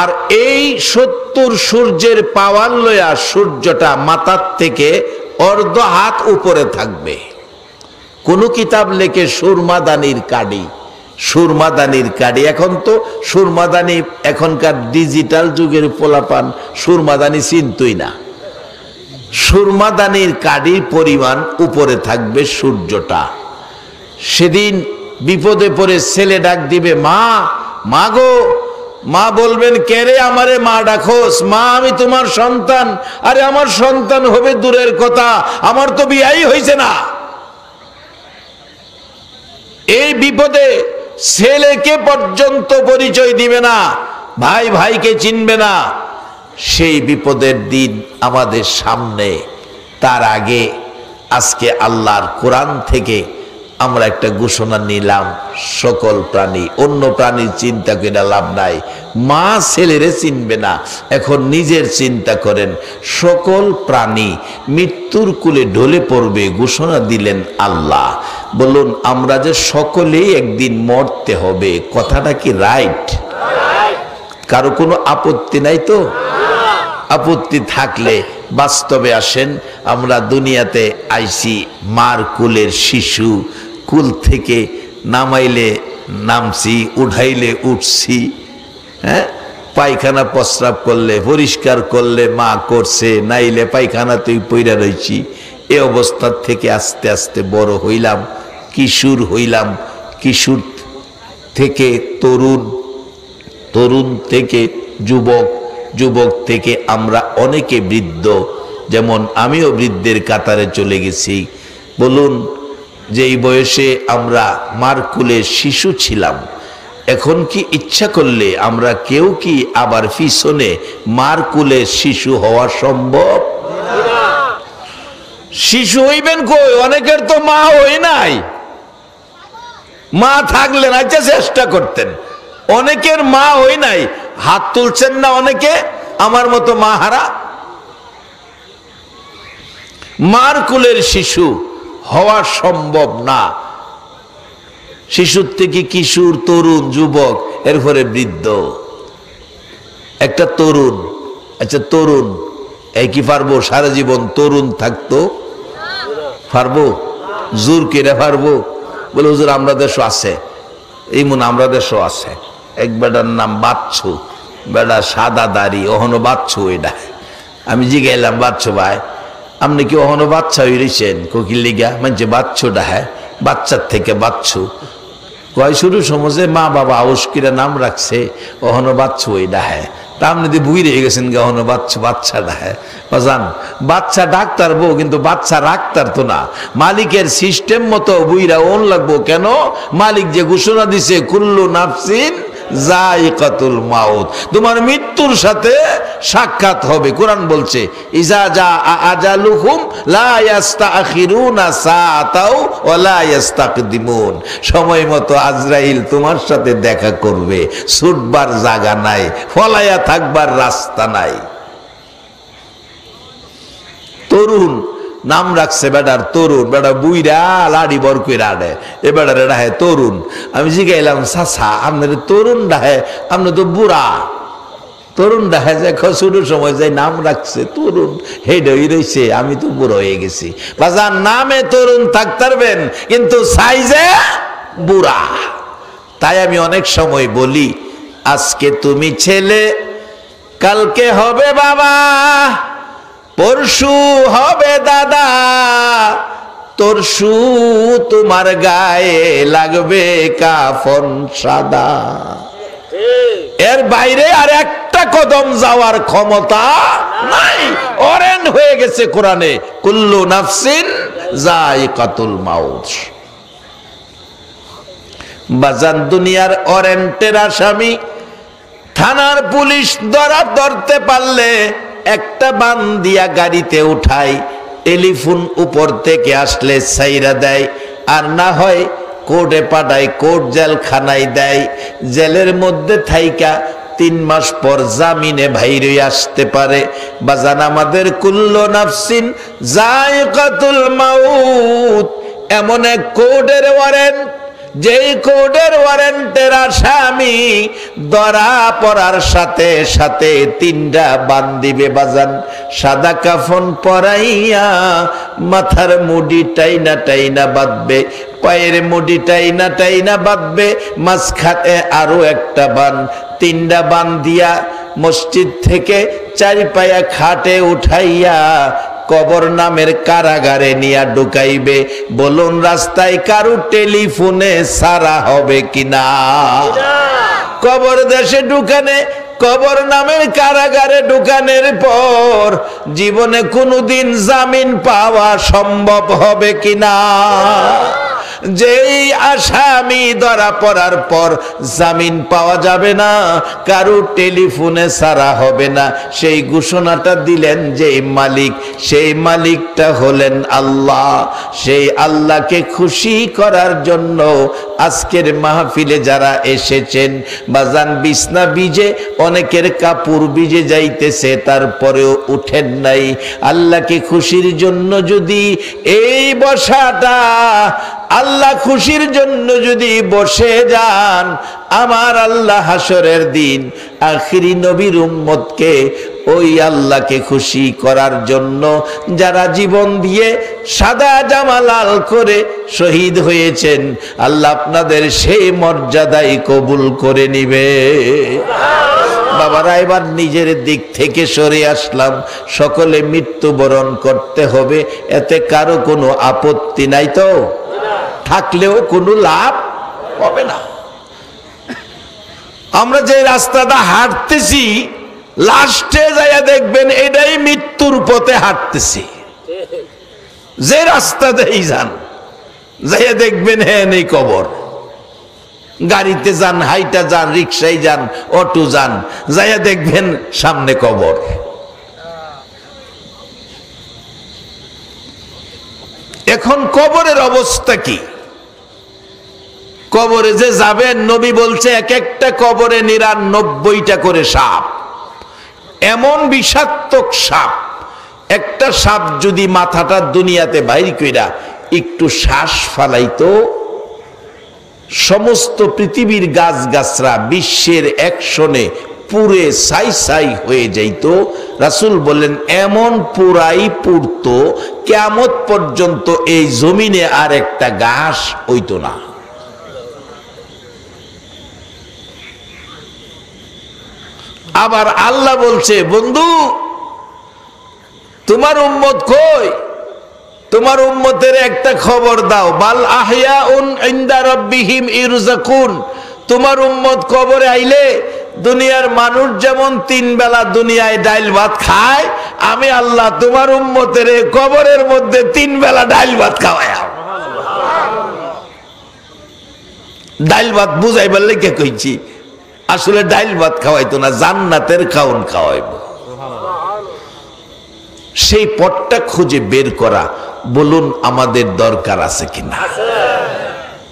আর এই 70 সূর্যের পাওয়ার লয়া সূর্যটা মাথার থেকে অর্ধ হাত উপরে থাকবে। কোন কিতাব লেখে সুরমাদানির কাঠি, সুরমাদানির কাঠি। এখন তো সুরমাদানি, এখনকার ডিজিটাল যুগের পোলাপান সুরমাদানি চিনতই না। সুরমাদানির কাঠির পরিমাণ উপরে থাকবে সূর্যটা। সেদিন বিপদে পড়ে ছেলে ডাক দিবে, মা, মা গো। মা বলবেন, কে রে আমারে মা ডাকোস? মা, আমি তোমার সন্তান। আরে আমার সন্তান হবে দূরের কথা, আমার তো বিয়াই হয়েছে না। এই বিপদে ছেলেকে পর্যন্ত পরিচয় দিবে না, ভাই ভাইকে চিনবে না। সেই বিপদের দিন আমাদের সামনে। তার আগে আজকে আল্লাহর কোরআন থেকে আমরা একটা ঘোষণা নিলাম, সকল প্রাণী, অন্য প্রাণীর চিন্তা করে লাভ নাই। মা ছেলেরে চিনবে না, এখন নিজের চিন্তা করেন। সকল প্রাণী মৃত্যুর কুলে ঢলে পড়বে, ঘোষণা দিলেন আল্লাহ। বলুন, আমরা যে সকলেই একদিন মরতে হবে, কথাটা কি রাইট? কারো কোনো আপত্তি নাই তো? আপত্তি থাকলে বাস্তবে আসেন। আমরা দুনিয়াতে আইছি মার কুলের শিশু, কুল থেকে নামাইলে নামছি, উঠাইলে উঠছি। হ্যাঁ, পায়খানা প্রস্রাব করলে পরিষ্কার করলে মা করছে, নাইলে পায়খানাতেই পইরা রয়েছি। এ অবস্থার থেকে আস্তে আস্তে বড় হইলাম, কিশোর হইলাম, কিশোর থেকে তরুণ, তরুণ থেকে যুবক, যুবক থেকে আমরা অনেকে বৃদ্ধ। যেমন আমিও বৃদ্ধের কাতারে চলে গেছি। বলুন, যে এই বয়সে আমরা মার কুলে শিশু ছিলাম, এখন কি ইচ্ছা করলে আমরা কেউ কি আবার পিছনে মার কুলে শিশু হওয়া সম্ভব? শিশু হইবেন কই? অনেকের তো মা হই নাই। মা থাকলেন, আচ্ছা চেষ্টা করতেন। অনেকের মা হই নাই, হাত তুলছেন না অনেকে, আমার মতো মা হারা। মার কুলের শিশু হওয়া সম্ভব না। শিশুর থেকে কিশোর, তরুণ, যুবক, এরপরে বৃদ্ধ। একটা তরুণ, আচ্ছা তরুণ এই কি পারবো সারা জীবন তরুণ থাকতো? পারবো? জোর কেড়ে পারবো? বলে হুজুর আমরা দেশও আছে, এই মনে আমরা দেশও আছে। এক বেটার নাম বাচ্চু, বেটা সাদা দাড়ি, অহনো বাচ্চু। এটা আমি জিগাইলাম, বাচ্চু ভাই আপনি কি অহনো বাচ্চা হয়ে রয়েছেন? কোকিল লিগা মানে বাচ্চুটা, হ্যাঁ বাচ্চার থেকে বাচ্চু কয়। শুরু সমাজে মা বাবা আউস্কিরা নাম রাখছে, অহনো বাচ্চু ওইটা, হ্যাঁ তা আপনি দিয়ে বুই রয়ে গেছেন গে, অহনো বাচ্চু বাচ্চাটা। হ্যাঁ বাজান, বাচ্চা ডাক্তার বউ, কিন্তু বাচ্চা রাখতার তো না। মালিকের সিস্টেম মতো বুইরা ওন লাগবো কেন? মালিক যে ঘোষণা দিছে, কুল্লু নাফসিন যায়িকাতুল মাউত, তোমার মৃত্যুর সাথে সাক্ষাৎ হবে। কোরআন বলছে, ইজা জা আজালুহুম লা ইস্তাখিরুনা সাআতাও ওয়া লা ইস্তাকদিমুন, সময় মতো আজরাইল তোমার সাথে দেখা করবে, ছুটবার জায়গা নাই, ফলাইয়া থাকবার রাস্তা নাই। তরুণ নাম রাখছে বেটার, তরুণ। বেটা বুইরা লাড়ি বর কইরা আডে, এ বেটার এটা হ্যাঁ তরুণ। আমি জিগাইলাম, চাচা আপনার তরুণ ডাহে, আপনি তো বুড়া। তরুণ ডাহে যে শুরু সময় যাই নাম রাখছে তরুণ, হেডই রয়েছে, আমি তো বুড়ো হয়ে গেছি। বাজার নামে তরুণ থাকতারবেন, কিন্তু সাইজে বুড়া। তাই আমি অনেক সময় বলি, আজকে তুমি ছেলে, কালকে হবে বাবা, পরশু হবে দাদা, তরশু তোমার গায়ে লাগবে কাফন সাদা। এর বাইরে আর একটা কদম যাওয়ার ক্ষমতা নাই। অরেন হয়ে গেছে কোরআনে, কুল্লু নাফসিন যায়িকাতুল মাউত। বাজান, দুনিয়ার ওয়ারেন্টের আসামি থানার পুলিশ ধরতে পারলে একটা বান দিয়া গাড়িতে উঠায়, টেলিফোন উপর থেকে আসলে ছাইরা দেয়, আর না হয় কোর্টে পাঠায়, কোর্ট জেলখানায় দেয়, জেলের মধ্যে থাইকা 3 মাস পর জামিনে বাইরে আসতে পারে। বাজান আমাদের কুল্লু নাফসিন যায়কাতুল মাউত এমন এক কোর্টের ওয়ারেন্ট, যেই কোর্টের ওয়ারেন্টের আসামি ধরা পড়ার সাথে সাথে 3টা বান দিবে বাজান, সাদা কাফন পরাইয়া মাথার মুডি টাইনা টাইনা বাঁধবে, পায়ের মুডি টাইনা টাইনা বাঁধবে, মাঝখানে আরো একটা বান, 3টা বান দিয়া মসজিদ থেকে 4 পায়া খাটে উঠাইয়া কবর নামের কারাগারে নিয়ে ঢুকাইবে। বলুন রাস্তায় কারু টেলিফোনে সারা হবে কিনা? কবর দেশে ঢুকানে, কবর নামের কারাগারে ঢুকানোর পর জীবনে কোনোদিন জামিন পাওয়া সম্ভব হবে কিনা? যেই আসামি ধরা পড়ার পর জামিন পাওয়া যাবে না, কারো টেলিফোনে ছাড়া হবে না, সেই ঘোষণাটা দিলেন যে মালিক, সেই মালিকটা হলেন আল্লাহ। সেই আল্লাহকে খুশি করার জন্য আজকের মাহফিলে যারা এসেছেন বাজান, বিছনা ভিজে, অনেকের কাপড় ভিজে যাইতেছে, তারপরেও উঠেন নাই। আল্লাহকে খুশির জন্য যদি এই বসাটা, আল্লাহ খুশির জন্য যদি বসে যান, আমার আল্লাহ হাসরের দিন আখিরি নবীর উম্মতকে ওই আল্লাহকে খুশি করার জন্য যারা জীবন দিয়ে সাদা জামা লাল করে শহীদ হয়েছেন, আল্লাহ আপনাদের সেই মর্যাদাই কবুল করে নিবে। বাবারা এবার নিজের দিক থেকে সরে আসলাম, সকলে মৃত্যুবরণ করতে হবে, এতে কারো কোনো আপত্তি নাই তো? থাকলেও কোনো লাভ হবে না। আমরা যে রাস্তাটা হাঁটতেছি, লাস্টে যাইয়া দেখবেন এটাই মৃত্যুর পথে হাঁটতেছি। যে রাস্তাতেই যান, যাইয়া দেখবেন হ্যাঁ নেই কবর। গাড়িতে যান, হাইটা যান, রিক্সায় যান, অটো যান, যাইয়া দেখবেন সামনে কবর। এখন কবরের অবস্থা কি? কবরে যে যাবেন, নবী বলছে এক একটা কবরে 99টা করে সাপ, এমন বিষাক্তক সাপ। একটা সাপ যদি মাথাটা দুনিয়াতে বাইর কইরা একটু শ্বাস ফালাইতো, সমস্ত পৃথিবীর গাছগাছরা বিশ্বের একশনে পুরে ছাই ছাই হয়ে যাইত। রাসূল বললেন এমন পুরাই পুরতো, কিয়ামত পর্যন্ত এই জমিনে আর একটা ঘাস হইতো না। আবার আল্লাহ বলছে, বন্ধু তোমার উম্মত কই? তোমার উম্মতের একটা খবর দাও। বাল আহইয়াউন ইনদা রাব্বিহিম ইরযাকুন। তোমার উম্মত কবরে আইলে দুনিয়ার মানুষ যেমন 3 বেলা দুনিয়ায় ডাইল ভাত খায়, আমি আল্লাহ তোমার উম্মতের কবরের মধ্যে 3 বেলা ডাইল ভাত খাওয়ায়। ডাইল ভাত বুঝাইবার লেগে কইছি, আসলে ডাইল ভাত খাওয়াইতো না, জান্নাতের খাওন খাওয়াইব। সেই পথটা খুঁজে বের করা, বলুন আমাদের দরকার আছে কিনা?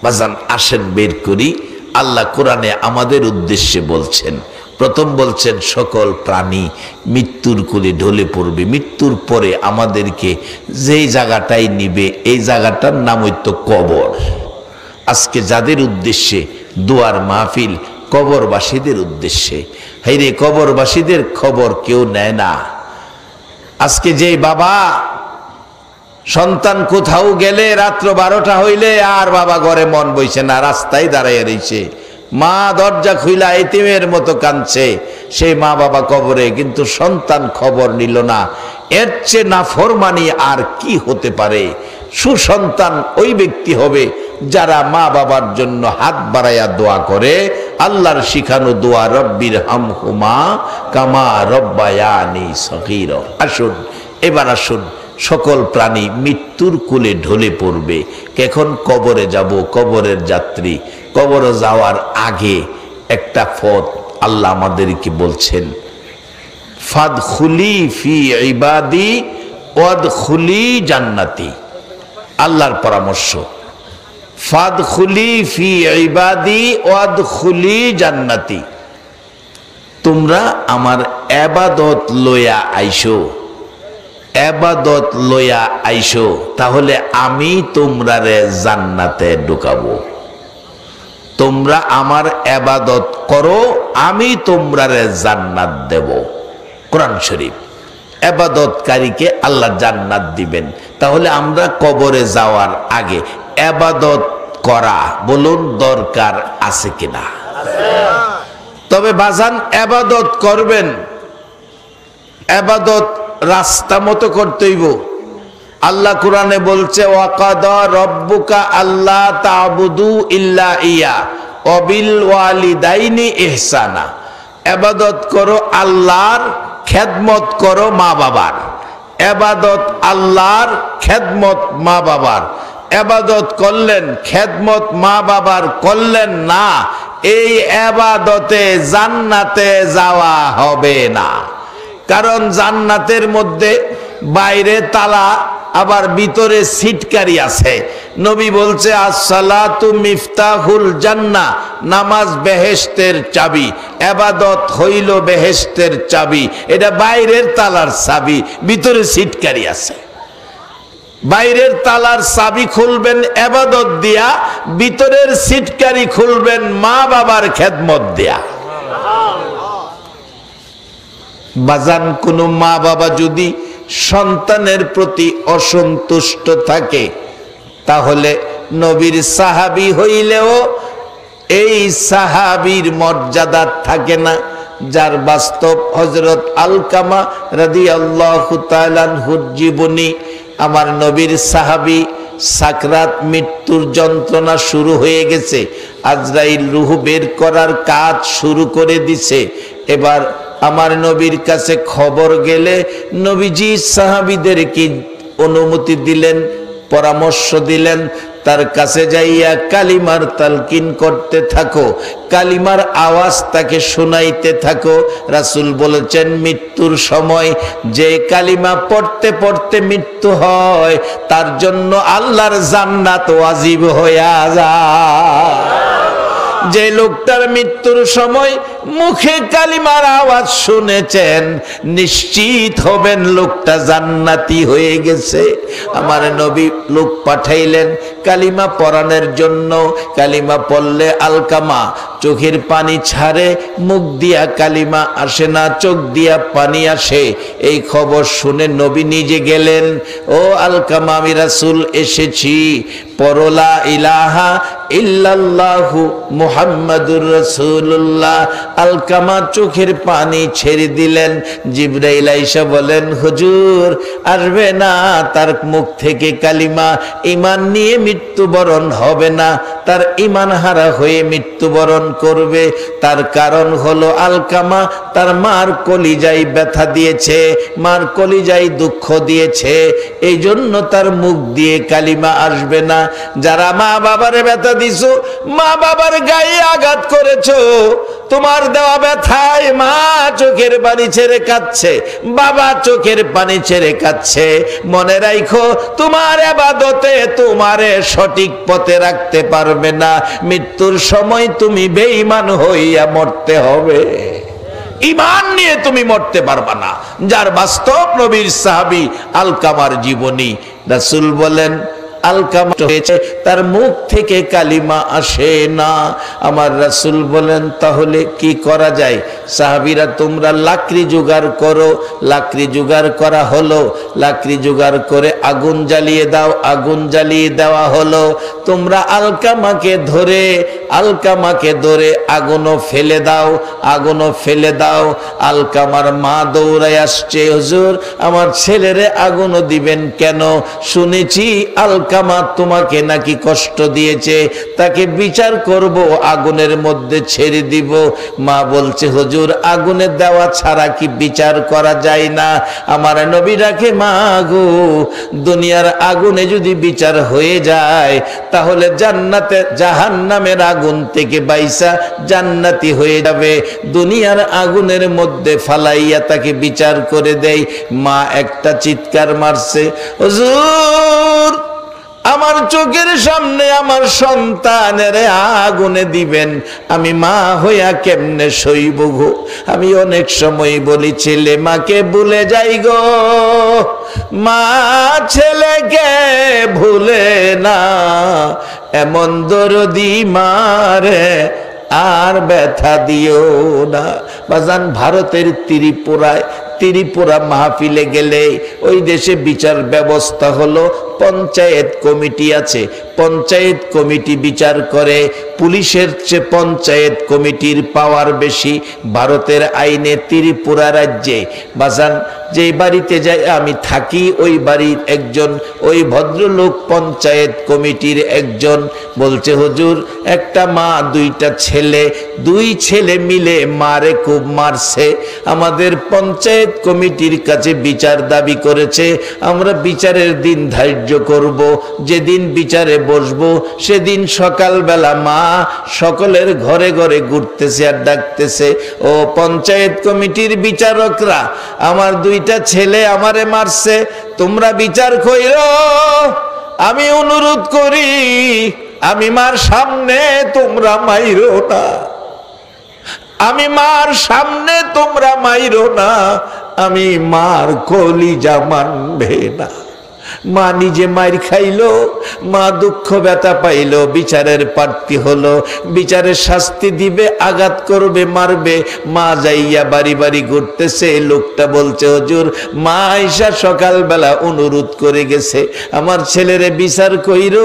বাজান আসেন বের করি। আল্লাহ কোরআনে আমাদের উদ্দেশ্যে বলছেন, প্রথম বলছেন সকল প্রাণী মৃত্যুর কোলে ঢলে পড়বে, মৃত্যুর পরে আমাদেরকে যেই জায়গাটাই নিবে এই জায়গাটার নাম হইতো কবর। আজকে যাদের উদ্দেশ্যে দোয়ার মাহফিল, কবরবাসীদের উদ্দেশ্যে। হাইরে কবরবাসীদের খবর কেউ নেয় না। আজকে যে বাবা সন্তান কোথাও গেলে রাত্র 12টা হইলে আর বাবা ঘরে মন বইছে না, রাস্তায় দাঁড়াইয়া রইছে, মা দরজা খুইলা এতিমের মতো কাঁদছে, সেই মা বাবা কবরে, কিন্তু সন্তান খবর নিল না। এর চেয়ে নাফরমানি আর কি হতে পারে? সুসন্তান ওই ব্যক্তি হবে যারা মা বাবার জন্য হাত বাড়াইয়া দোয়া করে, আল্লাহর শিখানো দোয়া, রব্বির হামহুমা কামা রব্বায়ানি সগীরা। আসুন এবার আসুন, সকল প্রাণী মৃত্যুর কোলে ঢলে পড়বে। এখন কবরে যাব, কবরের যাত্রী। কবরে যাওয়ার আগে একটা পথ আল্লাহ আমাদেরকে বলছেন, ফাদখুলি ফি ইবাদি ওয়াদখুলি জান্নাতি। আল্লাহর পরামর্শ, ফাদখুলি ফি ইবাদি ওয়াদখুলি জান্নাতি, তোমরা আমার ইবাদত লইয়া আইসো, ইবাদত লইয়া আইসো, তাহলে আমি তোমরারে জান্নাতে ঢুকাবো। তোমরা আমার ইবাদত করো, আমি তোমরারে জান্নাত দেব। কোরআন শরীফ। ইবাদতকারীকে আল্লাহ জান্নাত দিবেন। তাহলে আমরা কবরে যাওয়ার আগে ইবাদত করা বলুন দরকার আছে কিনা? তবে বাজান ইবাদত করবেন, ইবাদত রাস্তা মতো করতে হইব। আল্লাহ কোরআনে বলছে ওয়াকাদা রব্বুকা আল্লা তা'বুদু ইল্লা ইয়া ওয়া বিল ওয়ালিদাইনি ইহসানা। ইবাদত করো আল্লাহর, খেদমত করো মা বাবার। ইবাদত আল্লাহর, খেদমত মা বাবার। ইবাদত করলেন, খেদমত মা বাবার করলেন না, এই ইবাদতে জান্নাতে যাওয়া হবে না। কারণ জান্নাতের মধ্যে বাইরে তালা আবার ভিতরে সিটকারি আছে। নবী বলছে আসসালাতু মিফতাহুল জান্নাহ, নামাজ বেহেশতের চাবি, ইবাদত হইল বেহেশতের চাবি। এটা বাইরের তালার চাবি, ভিতরে সিটকারি আছে। বাইরের তালার চাবি খুলবেন ইবাদত দিয়া, ভিতরের সিটকারি খুলবেন মা বাবার খেদমত দিয়া। বাজান কোন মা বাবা যদি সন্তানের প্রতি অসন্তুষ্ট থাকে, তাহলে নবীর সাহাবী হইলেও এই সাহাবীর মর্যাদা থাকে না। যার বাস্তব হযরত আলকামা রাদিয়াল্লাহু তাআলা আনহুর জীবনী। আমার নবীর সাহাবী, সাকরাত মৃত্যুর যন্ত্রণা শুরু হয়ে গেছে, আজরাইল রূহ বের করার কাজ শুরু করে দিছে। এবার আমার নবীর কাছে খবর গেলে নবীজি সাহাবীদেরকে অনুমতি দিলেন, পরামর্শ দিলেন, তার কাছে যাইয়া কালিমার তালকিন করতে থাকো, কালিমার আওয়াজ তাকে শোনাইতে থাকো। রাসূল বলেছেন মৃত্যুর সময় যে কালিমা পড়তে পড়তে মৃত্যু হয়, তার জন্য আল্লাহর জান্নাত ওয়াজিব হইয়া যায়। যে লোকটার মৃত্যুর সময় মুখে কালিমার আওয়াজ শুনেছেন, নিশ্চিত হবেন লোকটা জান্নাতি হয়ে গেছে। আমার নবী লোক পাঠাইলেন কালিমা পড়ানোর জন্য। কালিমা পড়লে আলকামা চোখের পানি ছাড়ে, মুখ দিয়া কালিমা আসে না, চোখ দিয়া পানি আসে। এই খবর শুনে নবী নিজে গেলেন, ও আলকামা আমি রাসূল এসেছি, পড়ো লা ইলাহা ইল্লাল্লাহু মুহাম্মাদুর রাসূলুল্লাহ। আলকামা চোখের পানি ছেড়ে দিলেন। জিবরাইল আইসা বলেন হুজুর আসবে না, তার মুখ থেকে কালিমা, ঈমান নিয়ে মৃত্যুবরণ হবে না, তার ঈমান হারা হয়ে মৃত্যুবরণ করবে। তার কারণ হলো আলকামা তার মার কলিজায় ব্যথা দিয়েছে, মার কলিজায় দুঃখ দিয়েছে, এই জন্য তার মুখ দিয়ে কালিমা আসবে না। যারা মা বাবারে ব্যথা দিছো, মা বাবার গায়ে আঘাত করেছো, তোমার দেওয়া ব্যথায় মা চোখের পানি ছেড়ে কাঁদছে, বাবা চোখের পানি ছেড়ে কাঁদছে, মনে রাখো তোমার ইবাদতে তোমারে সঠিক পথে রাখতে পারবে না। মৃত্যুর সময় তুমি বেঈমান হইয়া মরতে হবে, ঈমান নিয়ে তুমি মরতে পারবা না। যার বাস্তব নবীর সাহাবী আলকামার জীবনী। রাসূল বলেন আলকামা হয়েছে, তার মুখ থেকে কালিমা আসে না। আমার রাসূল বলেন তাহলে কি করা যায়? সাহাবীরা তোমরা লাকড়ি জোগাড় করো। লাকড়ি জোগাড় করা হলো, লাকড়ি জোগাড় করে আগুন জ্বালিয়ে দাও, আগুন জ্বালিয়ে দেওয়া হলো। তোমরা আলকামাকে ধরে আগুনও ফেলে দাও, আগুনও ফেলে দাও। আলকামার মা দৌড়ায় আসছে, হুজুর আমার ছেলেরে আগুনও দিবেন কেন? শুনেছি আলকামা তোমাকে নাকি কষ্ট দিয়েছে, তাকে বিচার করব, আগুনের মধ্যে ছেড়ে দিব। মা বলছে হুজুর আগুনে দেওয়া ছাড়া কি বিচার করা যায় না? আমার নবী রাখে মা গো, দুনিয়ার আগুনে যদি বিচার হয়ে যায়, তাহলে জান্নাতে জাহান্নামের আগুন থেকে বাইসা জান্নাতি হয়ে যাবে। দুনিয়ার আগুনের মধ্যে ফালাইয়া তাকে বিচার করে দেয়। মা একটা চিৎকার মারছে, হুজুর আমার চোখের সামনে আমার সন্তানের আগুনে দিবেন, আমি মা হইয়া কেমনে সইব গো। আমি অনেক সময় বলি ছেলে মাকে ভুলে যাই গো, মা ছেলেকে ভুলে না, এমন দরদি মারে আর ব্যথা দিও না। বাজান ভারতের ত্রিপুরা মাহফিলে গেলে ওই দেশে বিচার ব্যবস্থা হলো পঞ্চায়েত কমিটি আছে, পঞ্চায়েত কমিটি বিচার করে। পুলিশের চেয়ে পঞ্চায়েত কমিটির পাওয়ার বেশি ভারতের আইনে ত্রিপুরা রাজ্যে। বাজান যে বাড়িতে যাই আমি থাকি, ওই বাড়ির একজন ওই ভদ্রলোক পঞ্চায়েত কমিটির একজন বলছে, হুজুর একটা মা দুইটা ছেলে, দুই ছেলে মিলে মারে খুব মারছে, আমাদের পঞ্চায়েত কমিটির কাছে বিচার দাবি করেছে, আমরা বিচারের দিন ধার্য করব, যেদিন বিচারে বসবো সেদিন সকালবেলা মা সকলের ঘরে ঘরে ঘুরতেছে আর ডাকতেছে, ও পঞ্চায়েত কমিটির বিচারকরা, আমার দুইটা ছেলে আমারে মারছে, তোমরা বিচার কইরো, আমি অনুরোধ করি আমি মার সামনে তোমরা মাইরো না, আমি মার সামনে তোমরা মাইরো না, আমি মার কলিজা মানবে না। মা নিজে মার খাইলো, মা দুঃখ ব্যথা পাইলো, বিচারের প্রার্থী হলো, বিচারের শাস্তি দিবে, আঘাত করবে, মারবে, মা যাইয়া বাড়ি বাড়ি ঘুরতেছে। লোকটা বলছে, হুজুর মা আইসা সকালবেলা অনুরোধ করে গেছে আমার ছেলেরে বিচার কইরো,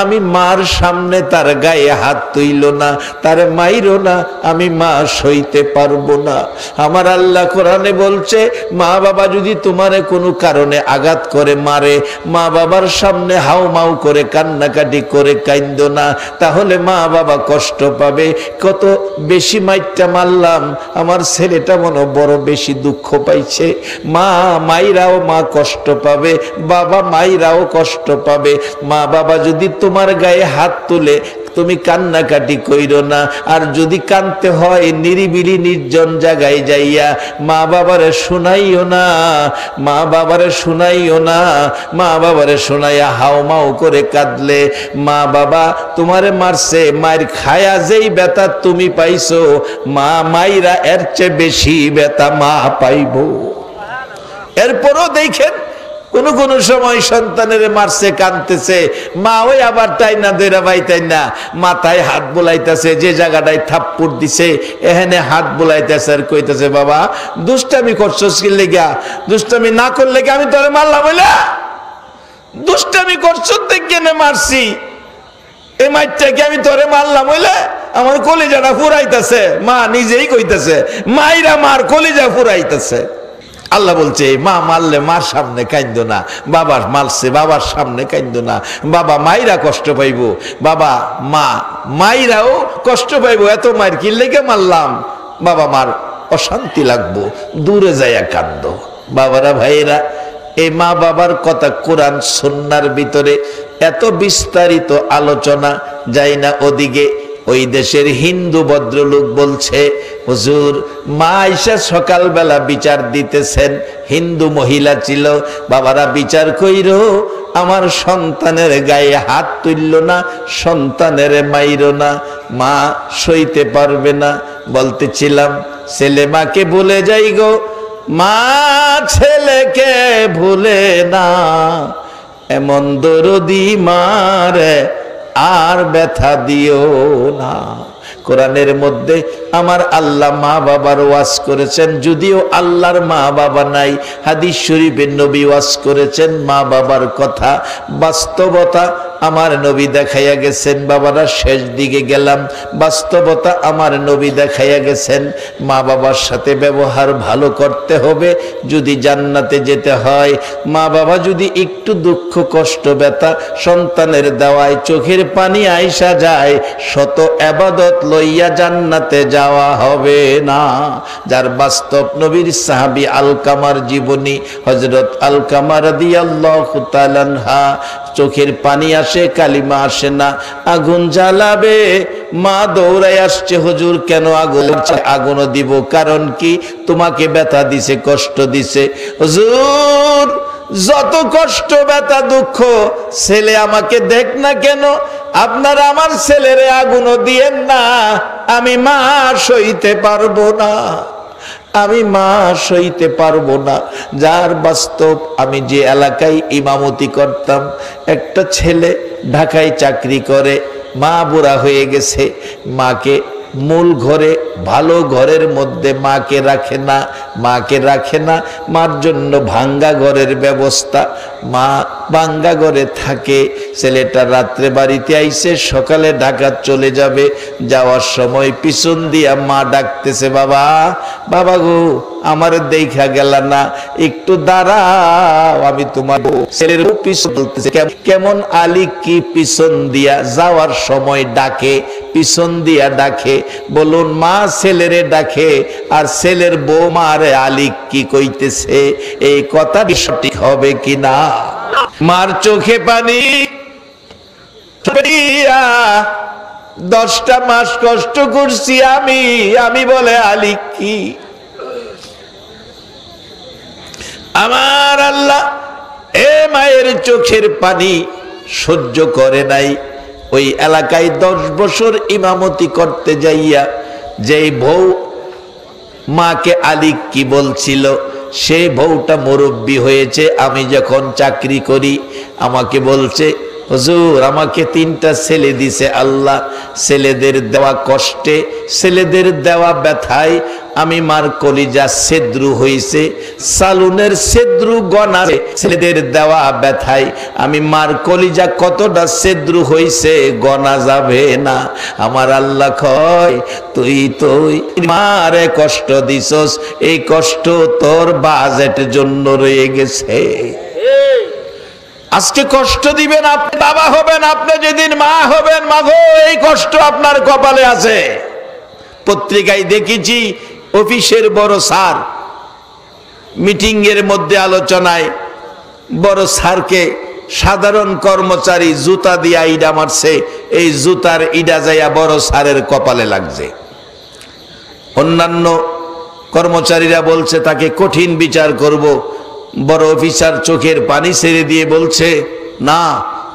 আমি মার সামনে তার গায়ে হাত তুইল না, তার মাইরো না, আমি মা সইতে পারবো না। আমার আল্লাহ কোরআনে বলছে, মা বাবা যদি তোমারে কোনো কারণে আঘাত করে মারে, মা বাবার সামনে হাউ মাউ করে কান্নাকাটি করে কাইন্দো না, তাহলে মা বাবা কষ্ট পাবে। কত বেশি মাইরটা মারলাম, আমার ছেলেটা মনে বড় বেশি দুঃখ পাইছে, মা মাইরাও মা কষ্ট পাবে, বাবা মাইরাও কষ্ট পাবে। মা বাবা যদি তোমার গায়ে হাত তুলে তুমি কান্নাকাটি কইরো না, আর যদি কানতে হয় নিরিবিলি নির্জন জায়গায় যাইয়া মা বাবারে শুনাইও না, মা বাবারে শুনাইও না, মা বাবারে শোনাইয়া হাও মাও করে কাঁদলে মা বাবা তোমারে মারছে, মায়ের খায়া যেই ব্যথা তুমি পাইছো, মা মাইরা এর চেয়ে বেশি ব্যথা মা পাইব। এরপরও দেখেন কোন কোন সময় সন্তানের মারছে, কানতেছে, মা ওই আবার তাই না দেরা ভাই তাই না মাথায় হাত বুলাইতেছে, যে জায়গাটায় থাপ্পড় দিছে এখানে হাত বুলাইতেছে আর কইতেছে, বাবা দুষ্টামি করছস কি লেগা, দুষ্টামি না করলে কি আমি তোরে মারলাম বলে, দুষ্টামি করছস দেখে মারছি, এই মাইরটাকে আমি তোরে মারলাম বলে আমার কলিজাটা ফুরাইতেছে। মা নিজেই কইতেছে, মাইরা মার কলিজা ফুরাইতেছে। আল্লাহ বলছে, মা মারলে মার সামনে কাইন্দো না, বাবা মারছে বাবার সামনে কাইন্দো না, বাবা মাইরা কষ্ট পাইব, বাবা মা মাইরাও কষ্ট পাইব, এত মায়ের কি লেগে মারলাম, বাবা মার অশান্তি লাগবো, দূরে যাইয়া কান্দো। বাবারা ভাইয়েরা, এই মা বাবার কথা কোরআন সুন্নাহর ভিতরে এত বিস্তারিত আলোচনা যায় না ওদিকে। ওই দেশের হিন্দু ভদ্রলোক বলছে, হুজুর মা আয়েশা সকালবেলা বিচার দিতেছেন, হিন্দু মহিলা ছিল, বাবারা বিচার কইরো, আমার সন্তানের গায়ে হাত তুলল না, সন্তানের মাইরো না, মা সইতে পারবে না। বলতেছিলাম ছেলে মাকে ভুলে যাই গো, মা ছেলেকে ভুলে না, এমন দরদি মারে আর ব্যথা দিও না। কোরআনের মধ্যে আমার আল্লাহ মা বাবার ওয়াজ করেছেন, যদিও আল্লাহর মা বাবা নাই, হাদিস শরীফের নবী ওয়াজ করেছেন মা বাবার কথা। বাস্তবতা আমার নবী দেখাইয়া গেছেন। বাবারা শেষ দিকে গেলাম, বাস্তবতা আমার নবী দেখাইয়া গেছেন মা বাবার সাথে ব্যবহার ভালো করতে হবে যদি জান্নাতে যেতে হয়। মা বাবা যদি একটু দুঃখ কষ্ট ব্যথা সন্তানের দেওয়ায় চোখের পানি আইসা যায়, শত ইবাদত লইয়া জান্নাতে যাওয়া হবে না। যার বাস্তব নবীর সাহাবী আলকামার জীবনী, হযরত আলকামা রাদিয়াল্লাহু তাআলা আনহা, চোখের পানি আসে কালিমা আসে না, আগুন জ্বালাবে, মা দৌড়াই আসছে, হুজুর কেন আগুন? আগুনও দিব, কারণ কি? তোমাকে ব্যথা দিছে, কষ্ট দিছে। হুজুর যত কষ্ট ব্যথা দুঃখ ছেলে আমাকে দেখ না কেন, আপনারা আমার ছেলেরে আগুনও দিয়েন না, আমি মা সইতে পারবো না, আমি মা সইতে পারবো না। যার বাস্তব, আমি যে এলাকায় ইমামতি করতাম, একটা ছেলে ঢাকায় চাকরি করে, মা বুড়া হয়ে গেছে, মাকে মূল ঘরে ভালো ঘরের মধ্যে মাকে রাখে না, মার জন্য ভাঙ্গা ঘরের ব্যবস্থা, মা ভাঙ্গা ঘরে থাকে। ছেলেটা রাত্রে বাড়িতে আইসে, সকালে ঢাকা চলে যাবে, যাওয়ার সময় পিছন দিয়া মা ডাকতেছে, বাবা বাবা গো, আমার দেখা গেল না, একটু দাঁড়াও, আমি তোমার ছেলের পিছন বলতেছে। কেমন আলী কি পিছন দিয়া যাওয়ার সময় ডাকে, পিছন দিয়া ডাকে, বলুন মা ছেলেরে ডাকে আর ছেলের বৌমারে আলী কি কইতেছে, এই কথা সঠিক হবে কিনা? মার চোখে পানি, 10টা মাস কষ্ট করছি আমি বলে আলী কি? আমার আল্লাহ এ মায়ের চোখের পানি সহ্য করে নাই। ওই এলাকায় 10 বছর ইমামতি করতে যাইয়া যেই বউ মাকে আলী কি বলছিল, সেই বউটা মুরব্বী হয়েছে। আমি যখন চাকরি করি, আমাকে বলছে, হুজুর আমাকে 3টা ছেলে দিছে আল্লাহ, ছেলেদের দেওয়া কষ্টে, ছেলেদের দেওয়া ব্যথায় আমি মার কলিজা ছেদ্রু হইছে, সালুনের ছেদ্রু গনা, ছেলেদের দেওয়া ব্যথায় আমি মার কলিজা কতটা ছেদ্রু হইছে গনা যাবে না। আমার আল্লাহ কয়, তুই মারে কষ্ট দিছস, এই কষ্ট তোর বাজেটের জন্য রয়ে গেছে। আজকে কষ্ট দিবেন, আপনি বাবা হবেন, আপনি যেদিন মা হবেন, মাগো এই কষ্ট আপনার কপালে আছে। পত্রিকায় দেখেছি, অফিসের বড় স্যার মিটিং এর মধ্যে আলোচনায় বড় স্যারকে সাধারণ কর্মচারী জুতা দিয়ে ইডা মারছে, এই জুতার ইডা যাইয়া বড় স্যারের কপালে লাগছে। অন্যান্য কর্মচারীরা বলছে তাকে কঠিন বিচার করব। বড় অফিসার চোখের পানি ছেড়ে দিয়ে বলছে, না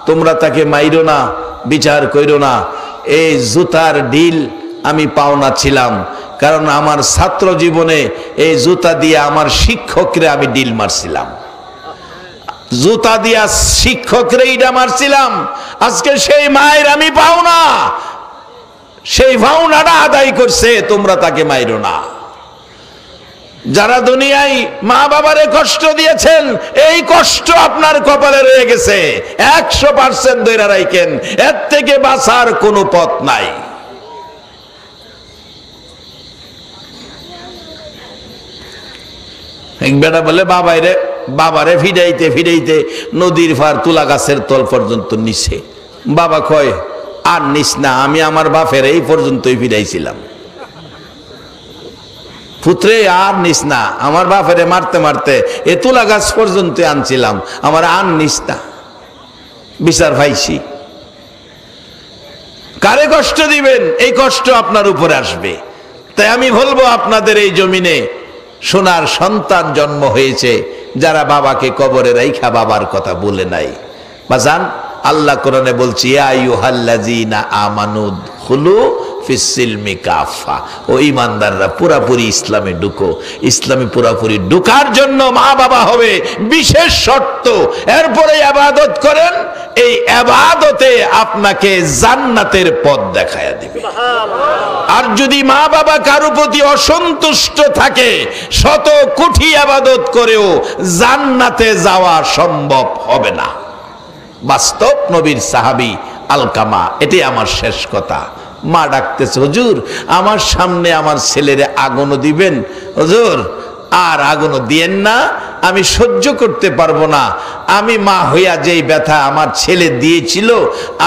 তোমরা তাকে মাইরো না, বিচার কইরো না, এই জুতার ডিল আমি পাওনা ছিলাম, কারণ আমার ছাত্র জীবনে এই জুতা দিয়ে আমার শিক্ষকরে আমি ডিল মারছিলাম, জুতা দিয়া শিক্ষকরে ইডা মারছিলাম। আজকে সেই মায়ের আমি পাওনা, সেই পাওনাটা আদায় করছে, তোমরা তাকে মাইরো না। যারা দুনিয়ায় মা বাবারে কষ্ট দিয়েছেন, এই কষ্ট আপনার কপালে রয়ে গেছে, 100% ধরে রাখেন, এর থেকে বাঁচার কোনো পথ নাই। এক বেটা বলে, বাবারে ফিরাইতে ফিরাইতে নদীর পার তুলা গাছের তল পর্যন্ত নিছে। বাবা কয়, আর নিস না, আমি আমার বাপের এই পর্যন্তই ফিরাইছিলাম। পুত্রে আর নিস না, আমার বাপেরে মারতে মারতে এ তুলা গাছ পর্যন্ত আনছিলাম, আমার আর নিস না, বিচার পাইছি। কারে কষ্ট দিবেন, এই কষ্ট আপনার উপরে আসবে। তাই আমি বলবো, আপনাদের এই জমিনে সোনার সন্তান জন্ম হয়েছে, যারা বাবাকে কবরে রাইখা বাবার কথা বলে নাই। বাজান, আল্লাহ কোরআনে বলছি, ইয়া আইয়ুহাল্লাযীনা আমানু দুখুলু ফিস-সিলমি কাফা, ও ঈমানদাররা পুরাপুরি ইসলামে ঢুকো। ইসলামে পুরাপুরি ঢোকার জন্য মা বাবা হবে বিশেষ শর্ত। এরপরে ইবাদত করেন, এই ইবাদতে আপনাকে জান্নাতের পথ দেখায়া দিবে। আর যদি মা বাবা কারো প্রতি অসন্তুষ্ট থাকে, শত কোটি ইবাদত করেও জান্নাতে যাওয়া সম্ভব হবে না। বাস্তব নবীর সাহাবী আলকামা, এটাই আমার শেষ কথা। মা ডাকতেছে, হুজুর আমার সামনে আমার ছেলেরে আগুনও দিবেন, হুজুর আর আগুনও দিয়েন না, আমি সহ্য করতে পারবো না। আমি মা হইয়া যেই ব্যথা আমার ছেলে দিয়েছিল,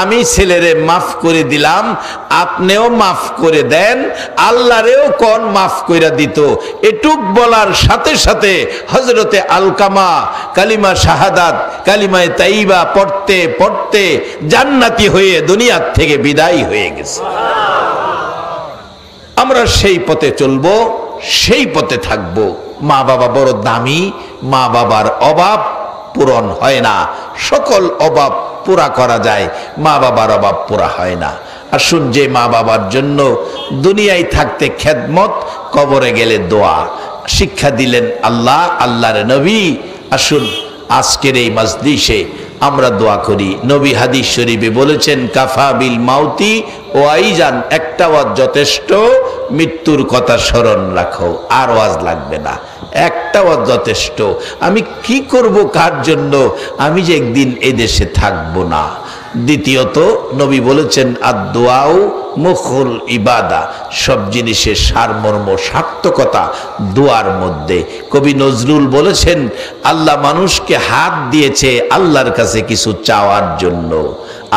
আমি ছেলেরে মাফ করে দিলাম, আপনিও মাফ করে দেন, আল্লাহরেও কোন মাফ কইরা দিত। এটুক বলার সাথে সাথে হযরতে আলকামা কালিমা শাহাদাত, কালিমায়ে তাইয়্যিবা পড়তে পড়তে জান্নাতি হয়ে দুনিয়ার থেকে বিদায় হয়ে গেছে। আমরা সেই পথে চলবো, সেই পথে থাকবো। মা বাবা বড় দামি, মা বাবার অভাব পূরণ হয় না। সকল অভাব পুরা করা যায়, মা বাবার অভাব পুরা হয় না। আসুন, যে মা বাবার জন্য দুনিয়ায় থাকতে খেদমত, কবরে গেলে দোয়া শিক্ষা দিলেন আল্লাহ, আল্লাহর নবী। আসুন আজকের এই মাজলিসে আমরা দোয়া করি। নবী হাদিস শরীফে বলেছেন, কাফা বিল মাউতি ও আইজান, একটা ওয়াজ যথেষ্ট, মৃত্যুর কথা স্মরণ রাখো, আর ওয়াজ লাগবে না, একটা ওয়াজ যথেষ্ট। আমি কি করব, কার জন্য? আমি যে একদিন এদেশে থাকবো না। দ্বিতীয়ত নবী বলেছেন, আদ-দুআউ মুখুল ইবাদা, সব জিনিসের সারমর্ম সার্থকতা দোয়ার মধ্যে। কবি নজরুল বলেছেন, আল্লাহ মানুষকে হাত দিয়েছে আল্লাহর কাছে কিছু চাওয়ার জন্য।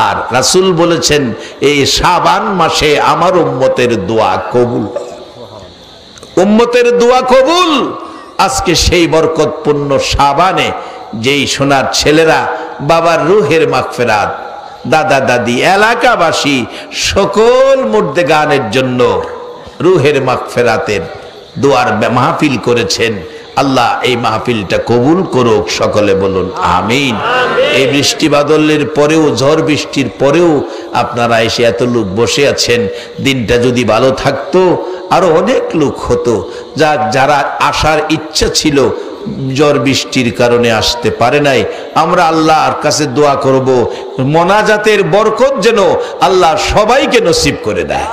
আর রাসূল বলেছেন, এই শাবান মাসে আমার উম্মতের দোয়া কবুল, উম্মতের দোয়া কবুল। আজকে সেই বরকতপূর্ণ শাবানে যেই সোনার ছেলেরা বাবার রুহের মাগফিরাত, দাদা দাদি এলাকাবাসী সকল মুর্দে গানের জন্য রুহের মাগফিরাতের দোয়ার মাহফিল করেছেন, আল্লাহ এই মাহফিলটা কবুল করুক। সকলে বলুন আমিন। এই বৃষ্টি বাদলের পরেও, ঝড় বৃষ্টির পরেও আপনারা এসে এত লোক বসে আছেন। দিনটা যদি ভালো থাকতো আরো অনেক লোক হতো। যারা আসার ইচ্ছা ছিল, ঝড় বৃষ্টির কারণে আসতে পারে নাই, আমরা আল্লাহর কাছে দোয়া করব, মোনাজাতের বরকত যেন আল্লাহ সবাইকে নসিব করে দেয়।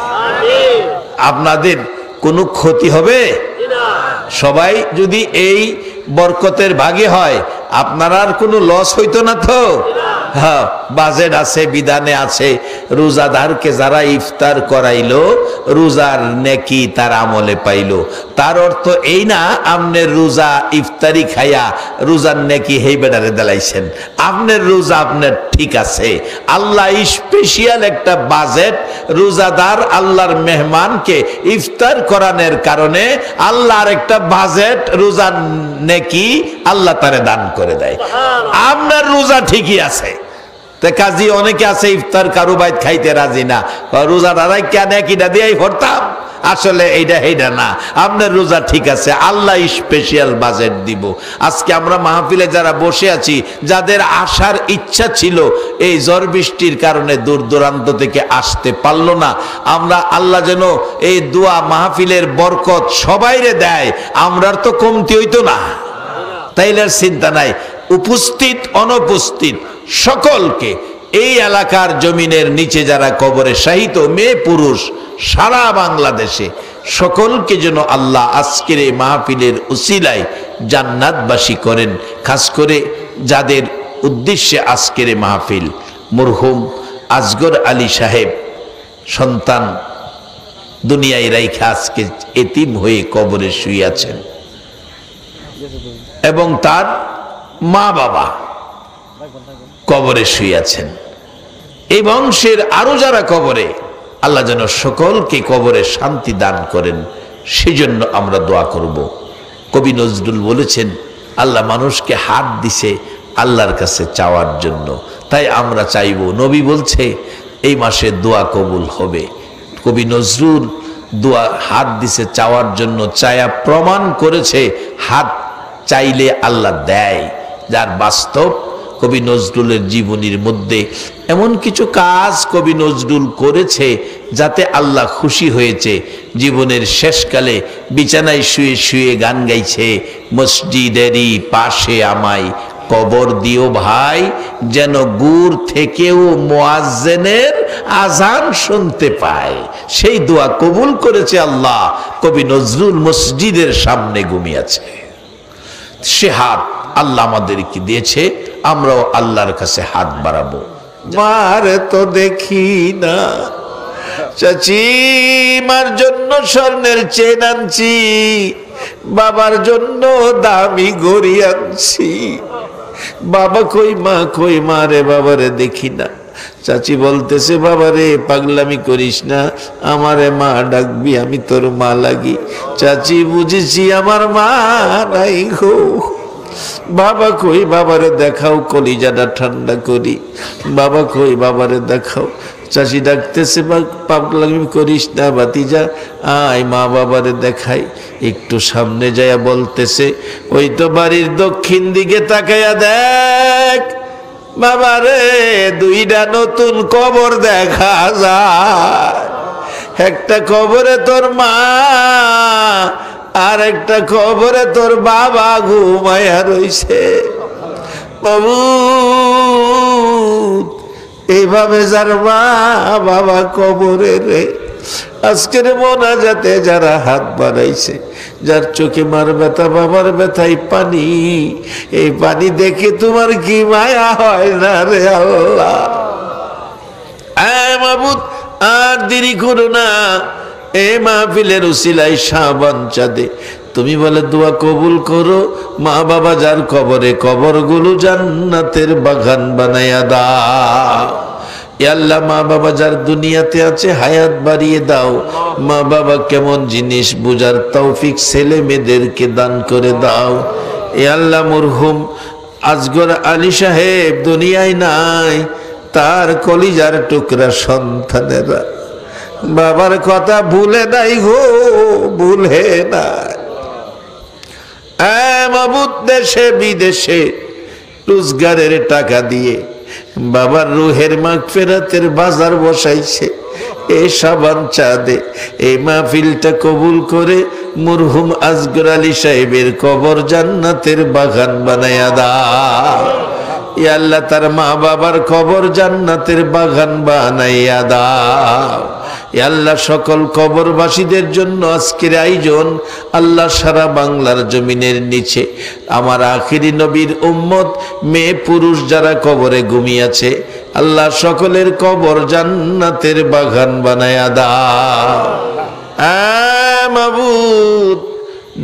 আপনাদের কোনো ক্ষতি হবে? সবাই যদি এই বরকতের ভাগে হয়, আপনার আর কোনো লস হইতো না তো? হ্যাঁ, বাজেট আছে, বিধানে আছে। রোজাদারকে যারা ইফতার করাইলো, রোজার নেকি তার আমলে পাইলো। তার অর্থ এই না আমনের রোজা ইফতারি খাইয়া রোজার নেকি হেই বেড়ারে দেলাইছেন। আপনার রোজা আপনার ঠিক আছে। আল্লাহ স্পেশাল একটা বাজেট রোজাদার আল্লাহর মেহমানকে ইফতার করানোর কারণে আল্লাহর একটা বাজেট রোজার নেকি আল্লাহ তারে দান করে দেয়। আপনার রোজা ঠিকই আছে। কাজী অনেকে আছে ইফতার কারো বাইত খাইতে রাজি না, রোজা দাঁড়াই কেন কিনা দিয়েই ভরতাম। আসলে এইটা না, আপনার রোজা ঠিক আছে, আল্লাহ স্পেশাল বাজেট দিব। আজকে আমরা মাহফিলে যারা বসে আছি, যাদের আসার ইচ্ছা ছিল, এই ঝড় বৃষ্টির কারণে দূর দূরান্ত থেকে আসতে পারলো না, আমরা আল্লাহ যেন এই দোয়া মাহফিলের বরকত সবাইরে দেয়, আমরার তো কমতি হইতো না। তাইলে চিন্তা নাই, উপস্থিত অনুপস্থিত সকলকে, এই এলাকার জমিনের নিচে যারা কবরে শাহিত মেয়ে পুরুষ সারা বাংলাদেশে সকলকে যেন আল্লাহ আজকের এই মাহফিলের উসিলায় জান্নাতবাসী করেন। খাস করে যাদের উদ্দেশ্যে আজকের এই মাহফিল, মরহুম আসগর আলী সাহেব সন্তান দুনিয়ায় রাইখা আজকে এতিম হয়ে কবরে শুয়ে আছেন, এবং তার মা বাবা কবরে শুয়ে আছেন। এই বংশের আরো যারা কবরে, আল্লাহ যেন সকলকে কবরে শান্তি দান করেন, সেজন্য আমরা দোয়া করব। কবি নজরুল বলেছেন, আল্লাহ মানুষকে হাত দিছে আল্লাহর কাছে চাওয়ার জন্য, তাই আমরা চাইব। নবী বলছে এই মাসে দোয়া কবুল হবে। কবি নজরুল দোয়া হাত দিছে চাওয়ার জন্য, চায়া প্রমাণ করেছে হাত চাইলে আল্লাহ দেয়। যার বাস্তব কবি নজরুলের জীবনীর মধ্যে এমন কিছু কাজ কবি নজরুল করেছে যাতে আল্লাহ খুশি হয়েছে। জীবনের শেষকালে বিছানায় শুয়ে শুয়ে গান গাইছে, মসজিদেরই পাশে আমায় কবর দিও ভাই, যেন গুর থেকেও মুয়াজ্জিনের আজান শুনতে পায়। সেই দোয়া কবুল করেছে আল্লাহ। কবি নজরুল মসজিদের সামনে ঘুমিয়েছে, সে হাত আল্লাহ আমাদেরকে দিয়েছে, আমরাও আল্লাহর কাছে হাত বাড়াবো। মার তো দেখি না চাচি, মার জন্য স্বর্ণের চেন আনছি, বাবার জন্য দামি ঘড়ি আনছি। বাবা কই মা কই, মা রে বাবারে দেখি না। চাচি বলতেছে, বাবারে পাগলামি করিস না, আমারে মা ডাকবি, আমি তোর মা লাগি। চাচি বুঝেছি আমার মা নাই গো। বাবা কই, বাবারে দেখাও, কলিজাটা ঠান্ডা করি। বাবা কই, বাবারে দেখাও। চাষি ডাকতেছে, পাগলামি করিস না ভাতিজা, আয় মা বাবারে দেখাই। একটু সামনে যায়া বলতেছে, ওই তো বাড়ির দক্ষিণ দিকে তাকাইয়া দেখ বাবারে, দুইটা নতুন কবর দেখা যায়। একটা কবরে তোর মা, আর একটা কবরে তোর বাবা ঘুমায়া রইছে। বাবু, এইভাবে যার মা বাবা কবরে রে, আজকের মোনাজাতে যারা হাত বাড়াইছে, যার চোখে মার ব্যথা, বাবার ব্যথায় পানি, এই পানি দেখে তোমার কি মায়া হয় না রে আল্লাহ? মাবুদ, আর দেরি করো না, এ মাহফিলের উসিলায় শাবান চাঁদে তুমি বলে দোয়া কবুল করো, মা বাবা যার কবরে, কবরগুলো জান্নাতের বাগান বানাইয়া দাও। আল্লাহ, মা বাবা যার দুনিয়াতে আছে হায়াত বাড়িয়ে দাও। মা বাবা কেমন জিনিস বুঝার তৌফিক ছেলে মেয়েদেরকে দান করে দাও। এ আল্লাহ, মরহুম আজগর আলী সাহেব দুনিয়ায় নাই, তার কলিজার টুকরা সন্তানেরা বাবার কথা ভুলে নাই গো, ভুলে নাই। মাবুদ, দেশে বিদেশে রোজগারের টাকা দিয়ে বাবার রুহের মাগফিরাতের বাজার বসাইছে। এই শাবান চাঁদে এই মাহফিলটা কবুল করে মরহুম আজগর আলী সাহেবের কবর জান্নাতের বাগান বানায়া দাও। ইয়া আল্লাহ, তার মা বাবার কবর জান্নাতের বাগান বানাইয়া দাও। ইয়া আল্লাহ, সকল কবরবাসীদের জন্য আজকের আয়োজন আল্লাহ সারা বাংলার জমিনের নিচে আমার আখিরি নবীর উম্মত মেয়ে পুরুষ যারা কবরে ঘুমিয়েছে, আল্লাহ সকলের কবর জান্নাতের বাগান বানায়া দাও। মাবুদ,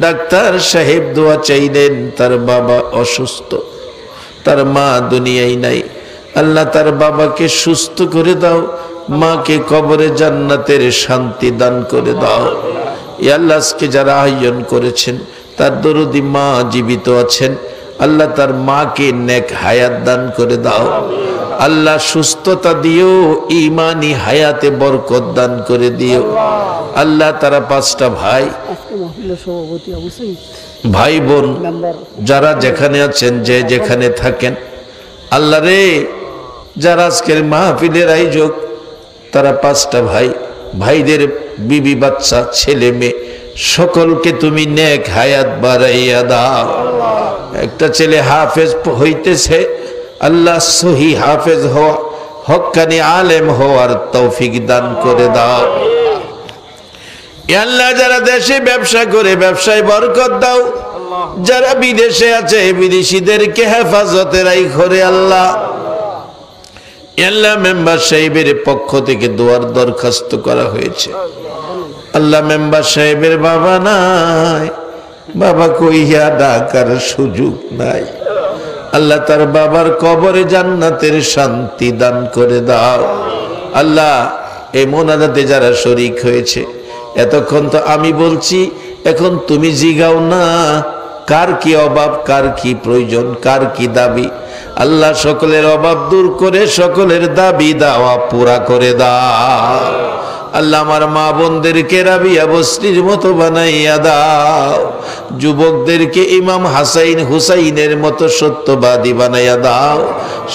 ডাক্তার সাহেব দোয়া চাইলেন, তার বাবা অসুস্থ, তার মা দুনিয়ায় নাই। আল্লাহ, তার বাবাকে সুস্থ করে দাও, মাকে কবরে জান্নাতের শান্তি দান করে দাও। ইয়া আল্লাহ, আজকে যারা আয়োজন করেছেন তার দরদি মা জীবিত আছেন, আল্লাহ তার মাকে নেক হায়াত দান করে দাও। আল্লাহ, সুস্থতা দিও, ইমানি হায়াতে বরকত দান করে দিও। আল্লাহ, তারা পাঁচটা ভাই, ভাই বোন যারা যেখানে আছেন, যে যেখানে থাকেন, আল্লাহ রে, যারা আজকের মাহফিলের আয়োজক তারা পাঁচটা ভাই, ভাইদের বিবি বাচ্চা ছেলে মেয়ে সকলকে তুমি নেক হায়াত বাড়াইয়া দাও। একটা ছেলে হাফেজ হইতেছে, আল্লাহ সহি হাফেজ হওয়া, হক্কানি আলেম হওয়ার তৌফিক দান করে দাও। আল্লাহ, যারা দেশে ব্যবসা করে ব্যবসায় বরকত দাও, যারা বিদেশে আছে বিদেশিদেরকে হেফাজতে রাখো রে আল্লাহ। আল্লাহ, মেম্বার সাহেবের পক্ষ থেকে দোয়ার দরখাস্ত করা হয়েছে। আল্লাহ, মেম্বার সাহেবের বাবা নাই, বাবা কইয়া ডাকার সুযোগ নাই। আল্লাহ, তার বাবার কবরে জান্নাতের শান্তি দান করে দাও। আল্লাহ, এই মোনাজাতে যারা শরীক হয়েছে, এতক্ষণ তো আমি বলছি, এখন তুমি জিগাও না কার কি অভাব, কার কি প্রয়োজন, কার কি দাবি। আল্লাহ, সকলের অভাব দূর করে সকলের দাবি দাওয়া পুরা করে দাও। আল্লাহ, আমার মা বোনদেরকে রাবিয়া বসরির মতো বানাইয়া দাও, যুবকদেরকে ইমাম হাসাইন হুসাইনের মতো সত্যবাদী বানাইয়া দাও,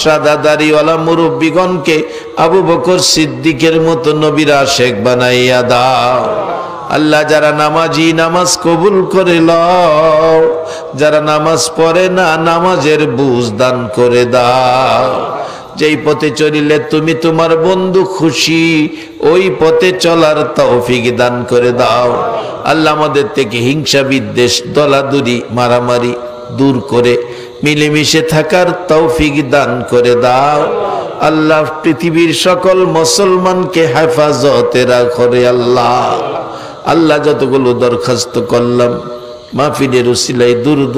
সাদা দাড়িওয়ালা মুরব্বীগণকে আবু বকর সিদ্দিকের মতো নবীর আশেক বানাইয়া দাও। আল্লাহ, যারা নামাজি নামাজ কবুল করে লও, যারা নামাজ পড়ে না নামাজের বুঝ দান করে দাও। যেই পথে চলিলে তুমি তোমার বন্ধু খুশি, ওই পথে চলার তৌফিক দান করে দাও। আল্লাহ, আমাদের থেকে হিংসা বিদ্বেষ দলাদুরি মারামারি দূর করে মিলেমিশে থাকার তৌফিক দান করে দাও। আল্লাহ, পৃথিবীর সকল মুসলমানকে হেফাজতে রাখো রে আল্লাহ। আল্লাহ, যতগুলো দরখাস্ত করলাম মাহফিলের উসিলাই, দুরুদ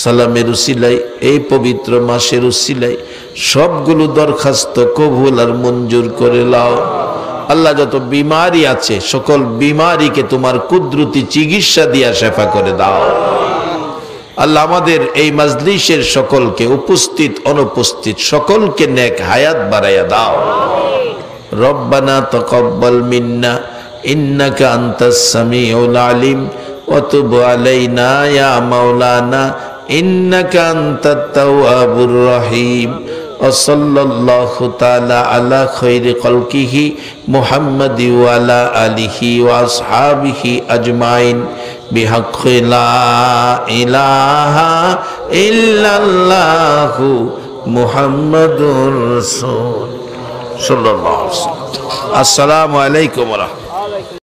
সালামের উসিলাই, এই পবিত্র মাসের উসিলাই সবগুলো দরখাস্ত কবুল আর মঞ্জুর করে লাও। আল্লাহ, যত বিমারি আছে সকল বিমারিকে তোমার কুদরতি চিকিৎসা দিয়া শেফা করে দাও। আল্লাহ, আমাদের এই মাজলিসের সকলকে উপস্থিত অনুপস্থিত সকলকে নেক হায়াত বাড়াইয়া দাও। রব্বানা তাকাব্বাল মিন্না ইন্নাকা আনতাস সামিউল আলিম ওয়া তুব আলাইনা ইয়া মাওলানা ইন্নাকা আনতাত তাওয়াবুর রহিম। ওয়াসাল্লাল্লাহু তাআলা আলা খায়রি খালকিহি মুহাম্মাদি ওয়া আলা আলিহি ওয়া আসহাবিহি আজমাইন বিহাক্কি লা ইলাহা ইল্লাল্লাহু মুহাম্মাদুর রাসূল সাল্লাল্লাহু আলাইহি ওয়াসাল্লাম। আসসালামু আলাইকুম ওয়া রাহমাতুল্লাহ।